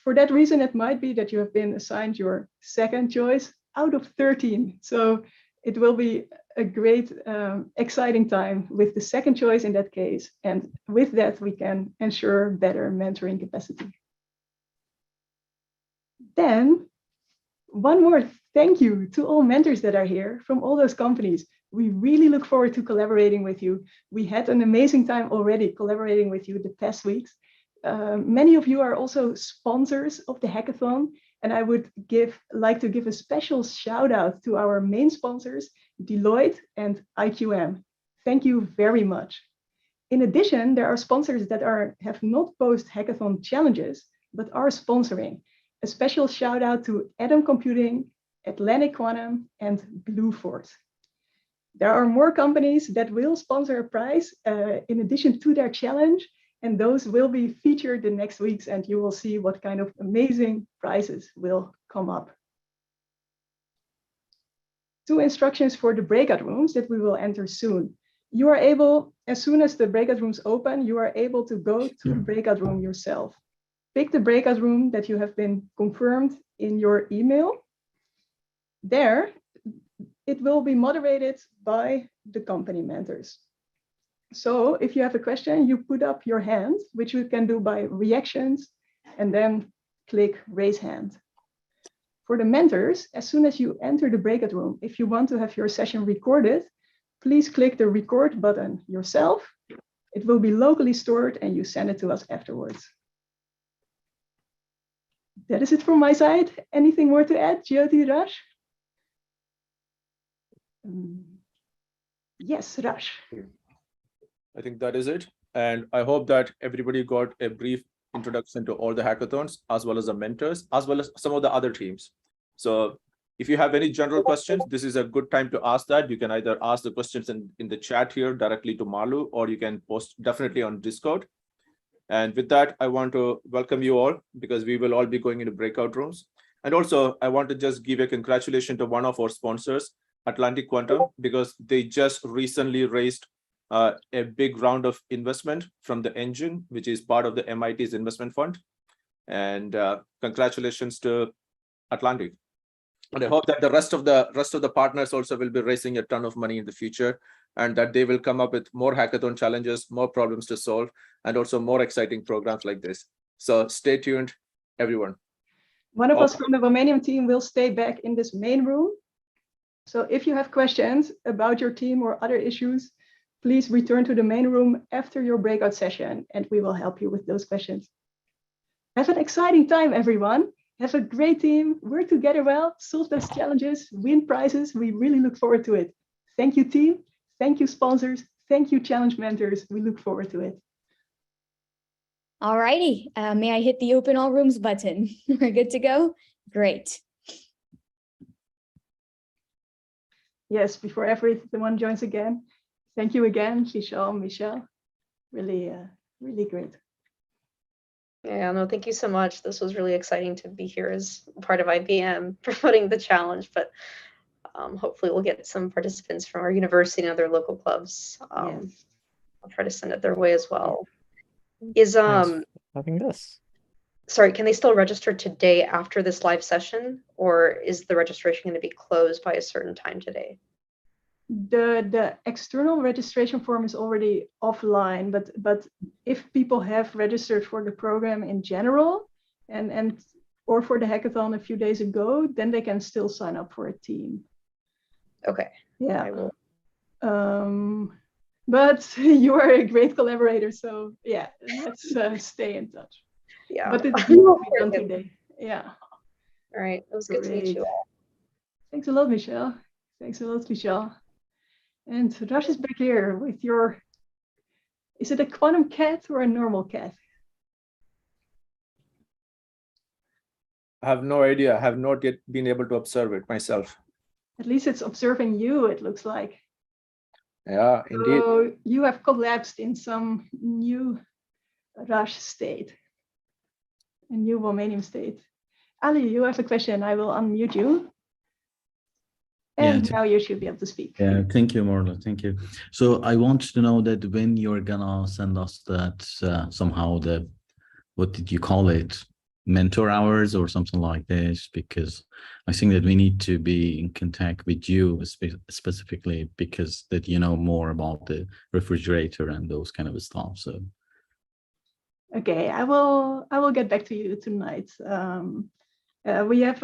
For that reason, it might be that you have been assigned your second choice out of 13. So it will be a great, exciting time with the second choice in that case. And with that, we can ensure better mentoring capacity. Then, one more thank you to all mentors that are here from all those companies. We really look forward to collaborating with you. We had an amazing time already collaborating with you the past weeks. Many of you are also sponsors of the hackathon, and I would like to give a special shout out to our main sponsors, Deloitte and IQM. Thank you very much. In addition, there are sponsors that have not posed hackathon challenges, but are sponsoring. A special shout out to IBM Computing, Atlantic Quantum, and Bluefort. There are more companies that will sponsor a prize in addition to their challenge, and those will be featured the next weeks, and you will see what kind of amazing prizes will come up. 2 instructions for the breakout rooms that we will enter soon. You are able, as soon as the breakout rooms open, you are able to go to the breakout room yourself. Pick the breakout room that you have been confirmed in your email. There, it will be moderated by the company mentors. So if you have a question, you put up your hand, which you can do by reactions, and then click raise hand. For the mentors, as soon as you enter the breakout room, if you want to have your session recorded, please click the record button yourself. It will be locally stored and you send it to us afterwards. That is it from my side. Anything more to add, Jyoti, Raj? Yes, Raj. I think that is it. And I hope that everybody got a brief introduction to all the hackathons, as well as the mentors, as well as some of the other teams. So if you have any general questions, this is a good time to ask that. You can either ask the questions in the chat here directly to Marlu, or you can post definitely on Discord. And with that, I want to welcome you all, because we will all be going into breakout rooms. And also, I want to just give a congratulations to one of our sponsors, Atlantic Quantum, because they just recently raised a big round of investment from the engine, which is part of the MIT's investment fund. And congratulations to Atlantic. And I hope that the rest of the partners also will be raising a ton of money in the future, and that they will come up with more hackathon challenges, more problems to solve, and also more exciting programs like this. So stay tuned, everyone. One of us from the Womanium team will stay back in this main room. So if you have questions about your team or other issues, please return to the main room after your breakout session, and we will help you with those questions. Have an exciting time, everyone. Have a great team, work together well, solve those challenges, win prizes. We really look forward to it. Thank you, team. Thank you, sponsors. Thank you, challenge mentors. We look forward to it. All righty. May I hit the open all rooms button? We're good to go? Great. Yes, before everyone joins again, thank you again, Michelle. Really, really great. Yeah, no, thank you so much. This was really exciting to be here as part of IBM promoting the challenge, but hopefully we'll get some participants from our university and other local clubs. Yes. I'll try to send it their way as well. Is having this. Sorry, can they still register today after this live session, or is the registration going to be closed by a certain time today? The external registration form is already offline, but if people have registered for the program in general or for the hackathon a few days ago, then they can still sign up for a team. Okay. Yeah. I will. But you are a great collaborator, so yeah, let's stay in touch. Yeah. But it will be done today. Yeah. All right. It was good to meet you all. Thanks a lot, Michelle. Thanks a lot, Michelle. And Raj is back here with your, is it a quantum cat or a normal cat? I have no idea. I have not yet been able to observe it myself. At least it's observing you, it looks like. Yeah, indeed. So you have collapsed in some new Raj state, a new Womanium state. Ali, you have a question. I will unmute you. And now you should be able to speak. Yeah, thank you, Marla. Thank you. So I want to know that when you're gonna send us that somehow the, what did you call it? Mentor hours or something like this, because I think that we need to be in contact with you specifically because that you know more about the refrigerator and those kind of stuff. So Okay, I will get back to you tonight. We have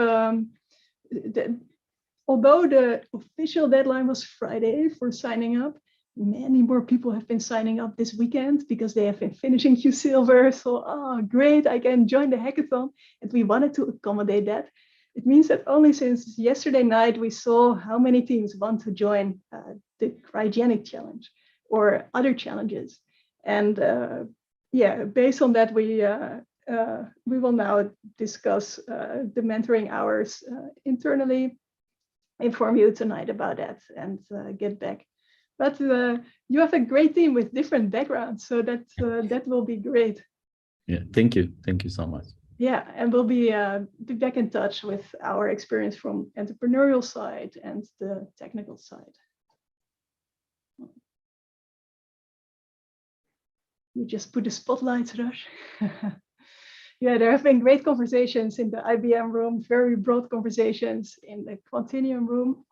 although the official deadline was Friday for signing up, many more people have been signing up this weekend because they have been finishing QSilver. So, oh, great, I can join the hackathon. And we wanted to accommodate that. It means that only since yesterday night, we saw how many teams want to join the cryogenic challenge or other challenges. And yeah, based on that, we will now discuss the mentoring hours internally, inform you tonight about that, and get back. But you have a great team with different backgrounds, so that that will be great. yeah, thank you so much. Yeah, and we'll be back in touch with our experience from entrepreneurial side and the technical side. You just put the spotlight, Rush. Yeah, there have been great conversations in the IBM room, very broad conversations in the Quantinium room.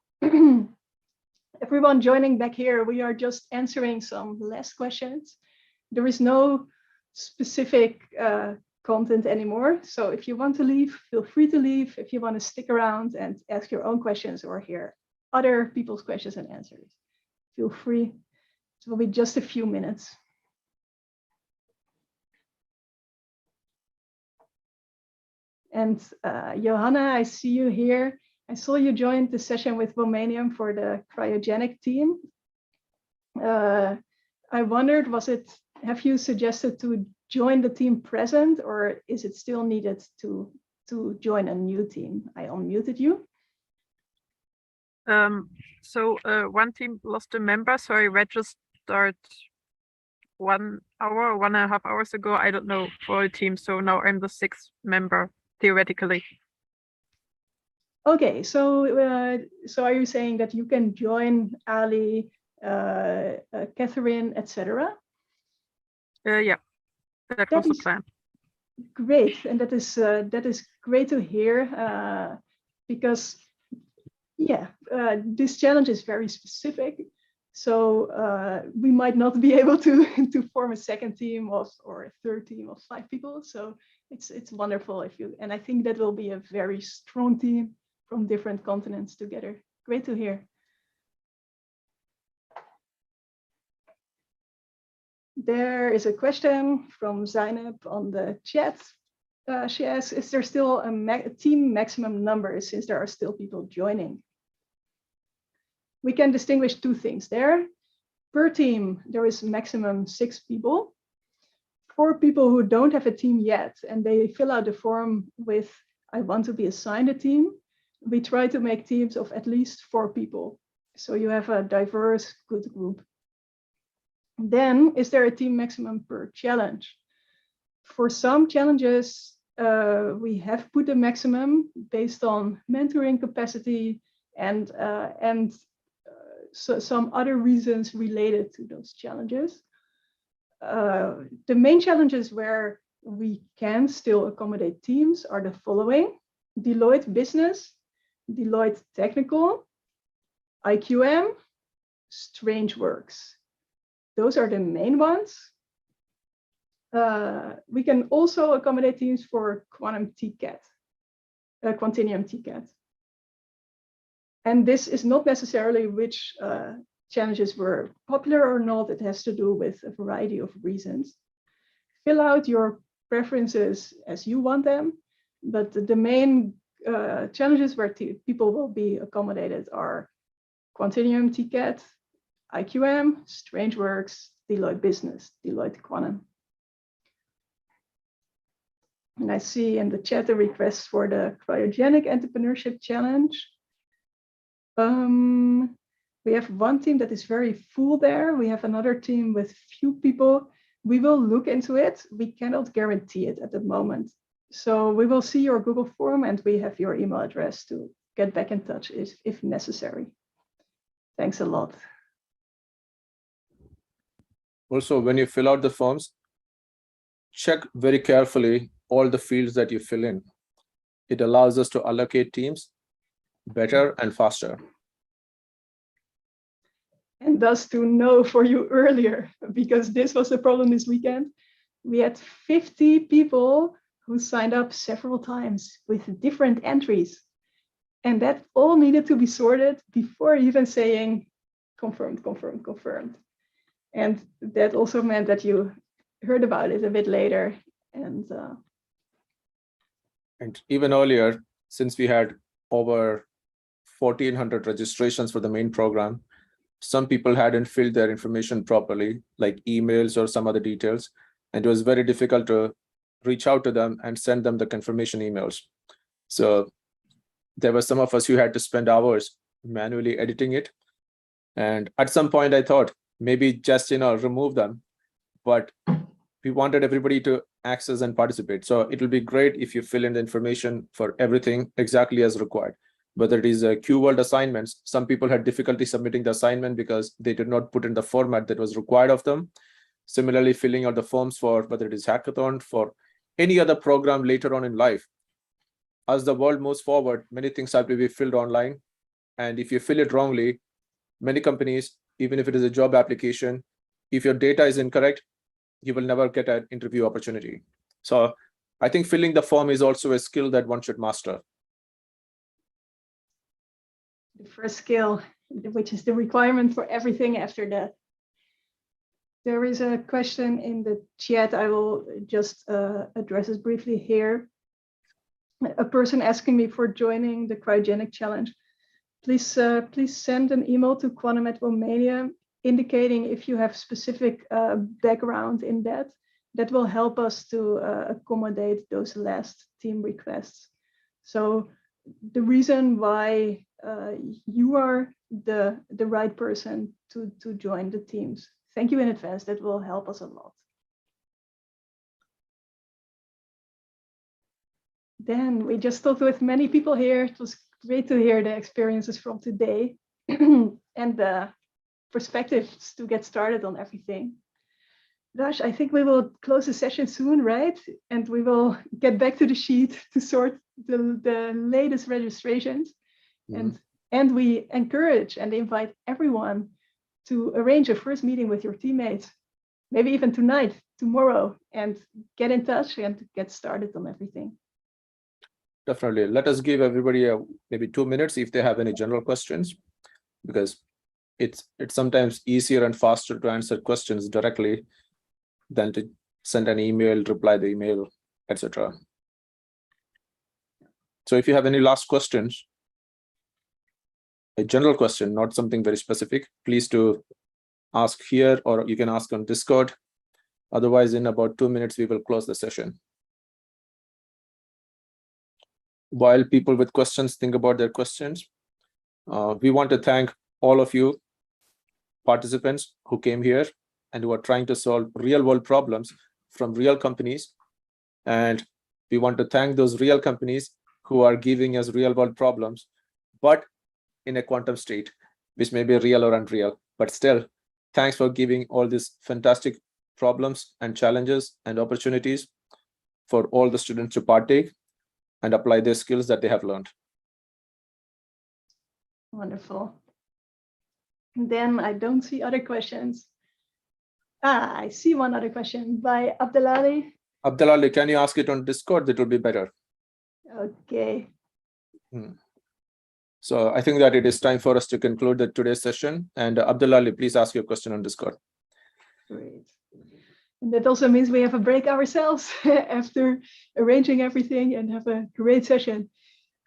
Everyone joining back here, we are just answering some last questions. There is no specific content anymore. So if you want to leave, feel free to leave. If you want to stick around and ask your own questions or hear other people's questions and answers, feel free. It will be just a few minutes. And Johanna, I see you here. I saw you joined the session with Womanium for the cryogenic team. I wondered, have you suggested to join the team present, or is it still needed to join a new team? I unmuted you. So one team lost a member, so I registered 1 hour or 1.5 hours ago. I don't know, for a team. So now I'm the 6th member, theoretically. Okay, so are you saying that you can join Ali, Catherine, etc.? Yeah, that was the plan. Great, and that is great to hear, because yeah, this challenge is very specific. So we might not be able to form a second team or a third team of 5 people. So it's wonderful if you, and I think that will be a very strong team from different continents together. Great to hear. There is a question from Zainab on the chat. She asks, is there still a team maximum number since there are still people joining? We can distinguish 2 things there. Per team, there is maximum 6 people. For people who don't have a team yet and they fill out the form with, I want to be assigned a team, we try to make teams of at least 4 people. So you have a diverse, good group. Then, is there a team maximum per challenge? For some challenges, we have put a maximum based on mentoring capacity and so some other reasons related to those challenges. The main challenges where we can still accommodate teams are the following: Deloitte Business, Deloitte Technical, IQM, StrangeWorks. Those are the main ones. We can also accommodate teams for Quantum TCAT, Quantinium TCAT. And this is not necessarily which challenges were popular or not. It has to do with a variety of reasons. Fill out your preferences as you want them, but the main challenges where people will be accommodated are Quantinium TCAT, IQM, StrangeWorks, Deloitte Business, Deloitte Quantum. And I see in the chat a request for the Cryogenic Entrepreneurship Challenge. We have one team that is very full there. We have another team with few people. We will look into it. We cannot guarantee it at the moment. So we will see your Google form and we have your email address to get back in touch if necessary. Thanks a lot. Also, when you fill out the forms, check very carefully all the fields that you fill in. It allows us to allocate teams better and faster. And thus to know for you earlier, because this was the problem this weekend. We had 50 people who signed up several times with different entries. And that all needed to be sorted before even saying confirmed, confirmed, confirmed. And that also meant that you heard about it a bit later. And even earlier, since we had over 1,400 registrations for the main program, some people hadn't filled their information properly, like emails or some other details. And it was very difficult to reach out to them and send them the confirmation emails. So there were some of us who had to spend hours manually editing it. And at some point I thought maybe just, remove them, but we wanted everybody to access and participate. So it will be great if you fill in the information for everything exactly as required. Whether it is QWorld assignments, some people had difficulty submitting the assignment because they did not put in the format that was required of them. Similarly, filling out the forms for whether it is Hackathon, for any other program later on in life. As the world moves forward, many things have to be filled online. And if you fill it wrongly, many companies, even if it is a job application, if your data is incorrect, you will never get an interview opportunity. So I think filling the form is also a skill that one should master. the first skill, which is the requirement for everything after that. There is a question in the chat. I will just address it briefly here. A person asking me for joining the cryogenic challenge. Please send an email to quantum@Womanium indicating if you have specific background in that. That will help us to accommodate those last team requests. So the reason why you are the right person to join the teams. Thank you in advance. That will help us a lot. Then we just talked with many people here. It was great to hear the experiences from today and the perspectives to get started on everything. Raj, I think we will close the session soon, right? And we will get back to the sheet to sort the latest registrations. Mm-hmm. And we encourage and invite everyone to arrange a first meeting with your teammates, maybe even tonight, tomorrow, and get in touch and get started on everything. Definitely. Let us give everybody maybe 2 minutes if they have any general questions, because it's sometimes easier and faster to answer questions directly than to send an email, reply the email, etc. So if you have any last questions, a general question, not something very specific, please do ask here, or you can ask on Discord. Otherwise, in about 2 minutes, we will close the session. While people with questions think about their questions, we want to thank all of you participants who came here and who are trying to solve real world problems from real companies. And we want to thank those real companies who are giving us real world problems, but in a quantum state, which may be real or unreal. But still, thanks for giving all these fantastic problems and challenges and opportunities for all the students to partake and apply their skills that they have learned. Wonderful. And then I don't see other questions. I see one other question by Abdelali. Abdelali, can you ask it on Discord? That will be better. Okay. So I think that it is time for us to conclude today's session. And Abdelali, please ask your question on Discord. Great. And that also means we have a break ourselves after arranging everything and have a great session.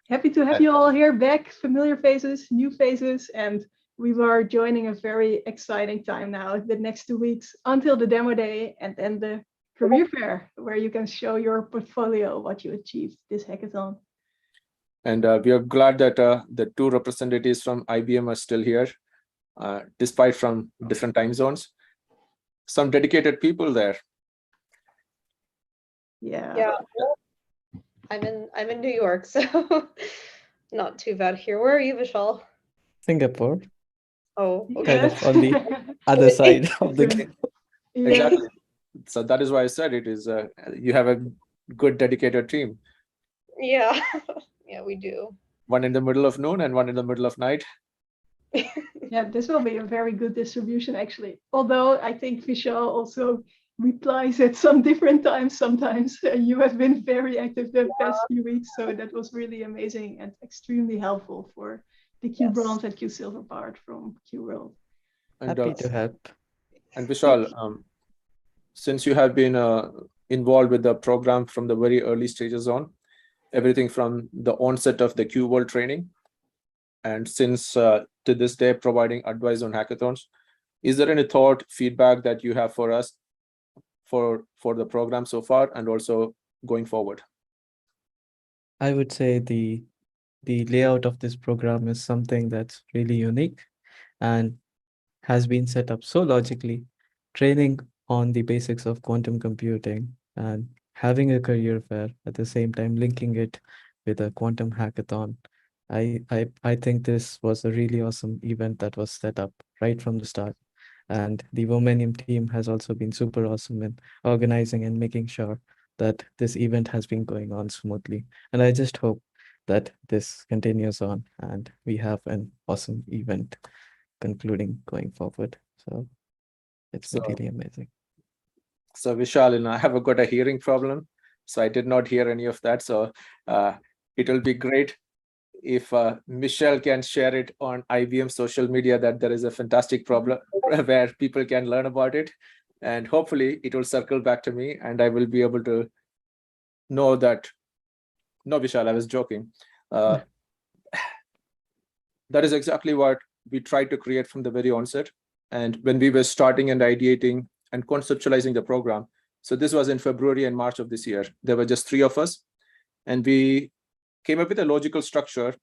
Happy to have you all here back, familiar faces, new faces, and we are joining a very exciting time now, the next 2 weeks until the demo day and then the career fair, where you can show your portfolio, what you achieved this hackathon. And we are glad that the 2 representatives from IBM are still here, despite from different time zones. Some dedicated people there. Yeah. Yeah. I'm in New York, so Not too bad here. Where are you, Vishal? Singapore, Oh, kind okay. of on the other side of the game. Exactly. So that is why I said it is. You have a good dedicated team. Yeah, yeah, we do. One in the middle of noon and one in the middle of night. Yeah, this will be a very good distribution, actually. Although I think Vishal also replies at some different times sometimes. You have been very active the past few weeks, so that was really amazing and extremely helpful for the Q Bronze and Q Silver part from QWorld. And, Happy to help. And Vishal, since you have been involved with the program from the very early stages on, everything from the onset of the QWorld training, and since to this day providing advice on hackathons, is there any thought, feedback that you have for us for the program so far and also going forward? I would say the layout of this program is something that's really unique and has been set up so logically, training on the basics of quantum computing and having a career fair at the same time, linking it with a quantum hackathon. I think this was a really awesome event that was set up right from the start. And the Womanium team has also been super awesome in organizing and making sure that this event has been going on smoothly. And I just hope that this continues on and we have an awesome event concluding going forward. So it's been really amazing. So Vishal, and I have got a hearing problem, so I did not hear any of that. So it will be great if Michelle can share it on IBM social media that there is a fantastic problem where people can learn about it. And hopefully it will circle back to me and I will be able to know that, no, Vishal, I was joking. That is exactly what we tried to create from the very onset. And when we were starting and ideating and conceptualizing the program, so this was in February and March of this year, there were just 3 of us. And we came up with a logical structure.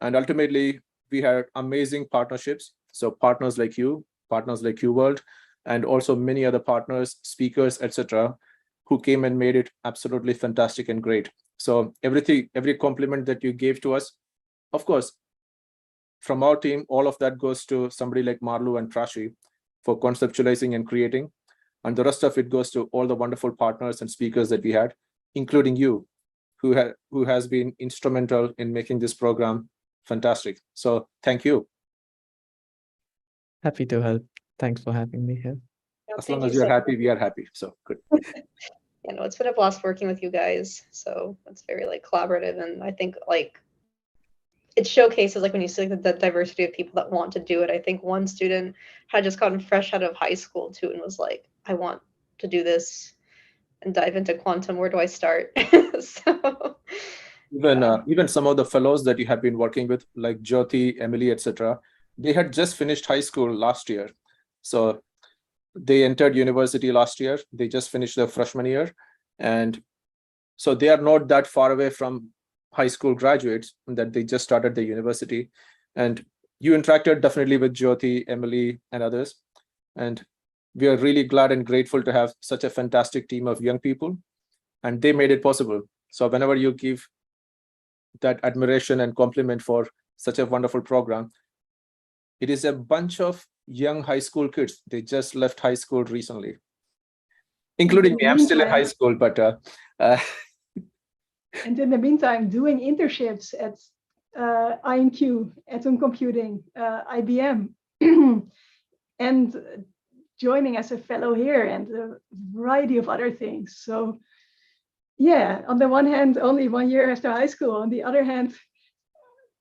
And ultimately, we had amazing partnerships. So partners like you, partners like QWorld, and also many other partners, speakers, etc., who came and made it absolutely fantastic and great. So every compliment that you gave to us, of course, from our team, all of that goes to somebody like Marlu and Prachi for conceptualizing and creating. And the rest of it goes to all the wonderful partners and speakers that we had, including you, who has been instrumental in making this program fantastic. So thank you. Happy to help. Thanks for having me here. As long as you're happy, we are happy. So good. Yeah, no, it's been a blast working with you guys. So it's very like collaborative, and I think like it showcases like when you see like, the diversity of people that want to do it. I think one student had just gotten fresh out of high school too and was like, I want to do this and dive into quantum. Where do I start? So even some of the fellows that you have been working with, like Jyoti, Emily, etc., they had just finished high school last year. So they entered university last year. They just finished their freshman year. And so they are not that far away from high school graduates that they just started the university. And you interacted definitely with Jyoti, Emily, and others. And we are really glad and grateful to have such a fantastic team of young people. And they made it possible. So whenever you give that admiration and compliment for such a wonderful program, it is a bunch of young high school kids. They just left high school recently, including me. I'm still in high school, but and in the meantime, doing internships at INQ, Atom Computing, IBM, and joining as a fellow here and a variety of other things. So yeah, on the one hand, only 1 year after high school. On the other hand,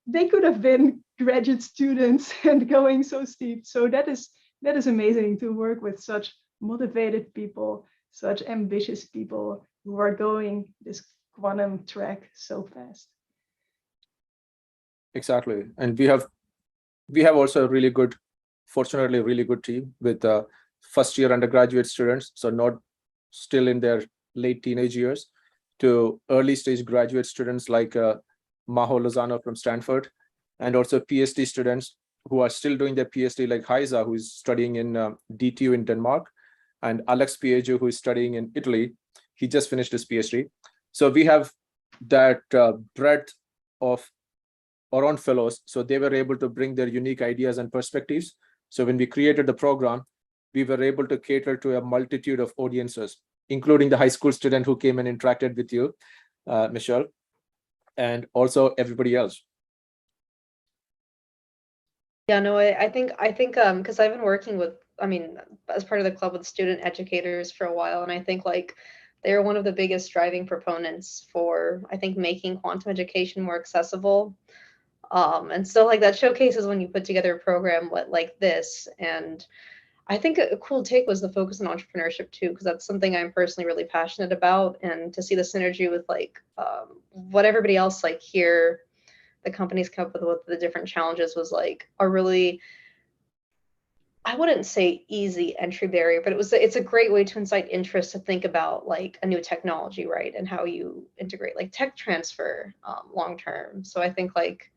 they could have been graduate students and going so steep. So that is amazing to work with such motivated people, such ambitious people who are going this quantum track so fast. Exactly. And we have also a really good, fortunately, a really good team with first year undergraduate students. So not still in their late teenage years, to early stage graduate students like Maho Lozano from Stanford, and also PhD students who are still doing their PhD like Haiza, who is studying in DTU in Denmark, and Alex Piaggio, who is studying in Italy. He just finished his PhD. So we have that breadth of our own fellows, so they were able to bring their unique ideas and perspectives. So when we created the program, we were able to cater to a multitude of audiences, including the high school student who came and interacted with you, Michelle, and also everybody else. Yeah, no, I think because I've been working with, I mean, as part of the club with student educators for a while, and I think like they're one of the biggest driving proponents for, I think, making quantum education more accessible. And so like that showcases when you put together a program like this. And I think a cool take was the focus on entrepreneurship too, because that's something I'm personally really passionate about. And to see the synergy with like what everybody else like here, the companies come up with the different challenges was like a really, I wouldn't say easy entry barrier, but it's a great way to incite interest to think about like a new technology, right? And how you integrate like tech transfer long term. So I think like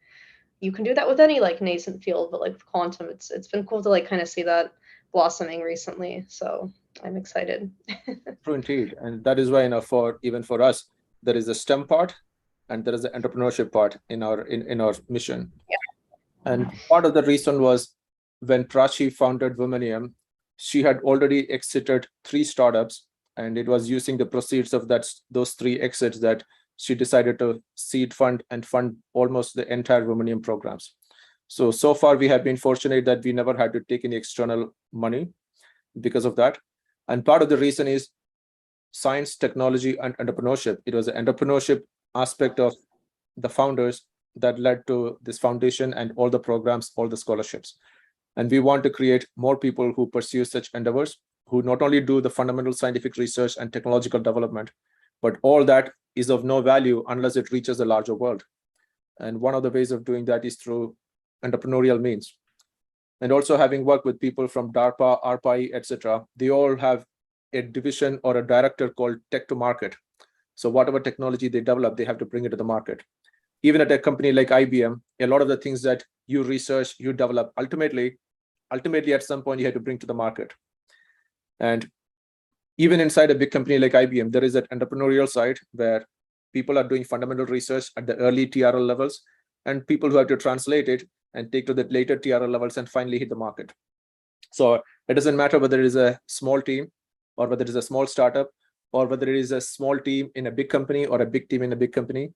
you can do that with any like nascent field, but like with quantum, it's been cool to like kind of see that blossoming recently. So I'm excited. True indeed. And that is why, even for us, there is a STEM part and there is the entrepreneurship part in our mission. Yeah. And part of the reason was when Prachi founded Womanium, she had already exited 3 startups, and it was using the proceeds of those 3 exits that she decided to seed fund and fund almost the entire Womanium programs. So far we have been fortunate that we never had to take any external money because of that. And part of the reason is science, technology, and entrepreneurship. It was the entrepreneurship aspect of the founders that led to this foundation and all the programs, all the scholarships. And we want to create more people who pursue such endeavors, who not only do the fundamental scientific research and technological development, but all that is of no value unless it reaches the larger world. And one of the ways of doing that is through entrepreneurial means. And also having worked with people from DARPA, ARPA, etc., they all have a division or a director called Tech to Market. So whatever technology they develop, they have to bring it to the market. Even at a company like IBM, a lot of the things that you research, you develop, ultimately at some point you have to bring to the market. And even inside a big company like IBM, there is that entrepreneurial side where people are doing fundamental research at the early TRL levels, and people who have to translate it and take to the later TRL levels and finally hit the market. So it doesn't matter whether it is a small team or whether it is a small startup or whether it is a small team in a big company or a big team in a big company,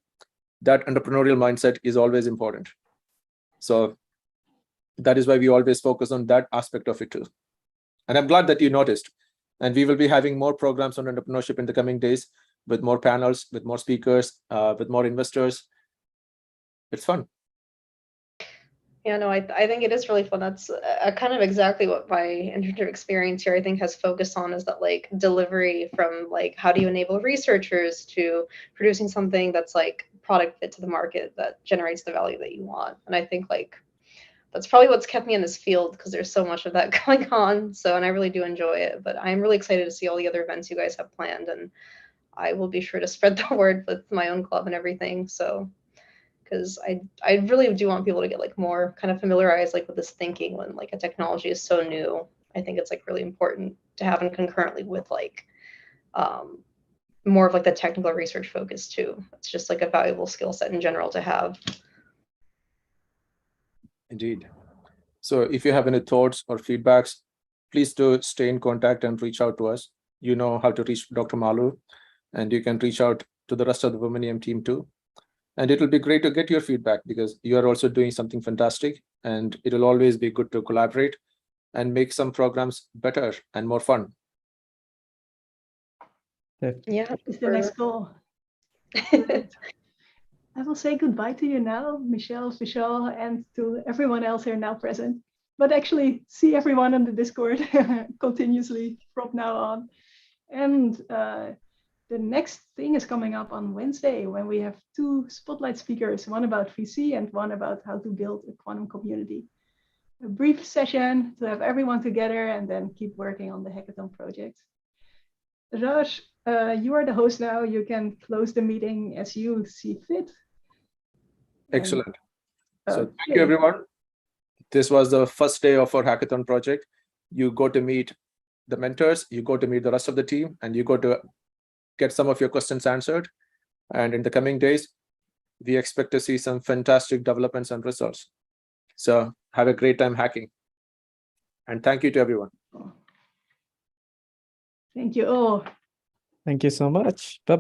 that entrepreneurial mindset is always important. So that is why we always focus on that aspect of it too. And I'm glad that you noticed. And we will be having more programs on entrepreneurship in the coming days with more panels, with more speakers, with more investors. It's fun. Yeah, no, I think it is really fun. That's kind of exactly what my internship experience here, I think, has focused on, is that like delivery from like, how do you enable researchers to producing something that's like product fit to the market that generates the value that you want. And I think like that's probably what's kept me in this field, because there's so much of that going on. So, and I really do enjoy it, but I'm really excited to see all the other events you guys have planned, and I will be sure to spread the word with my own club and everything. So, because I really do want people to get like more kind of familiarized like with this thinking when like a technology is so new. I think it's like really important to have it concurrently with like more of like the technical research focus too. It's just like a valuable skill set in general to have. Indeed. So if you have any thoughts or feedbacks, please do stay in contact and reach out to us. You know how to reach Dr. Malu, and you can reach out to the rest of the Womanium team too. And it will be great to get your feedback, because you are also doing something fantastic, and it will always be good to collaborate and make some programs better and more fun. Yeah, it's the next goal. I will say goodbye to you now, Michelle, Vishal, and to everyone else here now present. But actually see everyone on the Discord continuously from now on. And the next thing is coming up on Wednesday, when we have 2 spotlight speakers, one about VC and one about how to build a quantum community. A brief session to have everyone together and then keep working on the hackathon project. Raj, you are the host now. You can close the meeting as you see fit. Excellent. So thank you, everyone. This was the first day of our hackathon project. You go to meet the mentors, you go to meet the rest of the team, and you go to get some of your questions answered. And in the coming days, we expect to see some fantastic developments and results. So have a great time hacking. And thank you to everyone. Thank you all. Thank you so much. Bye.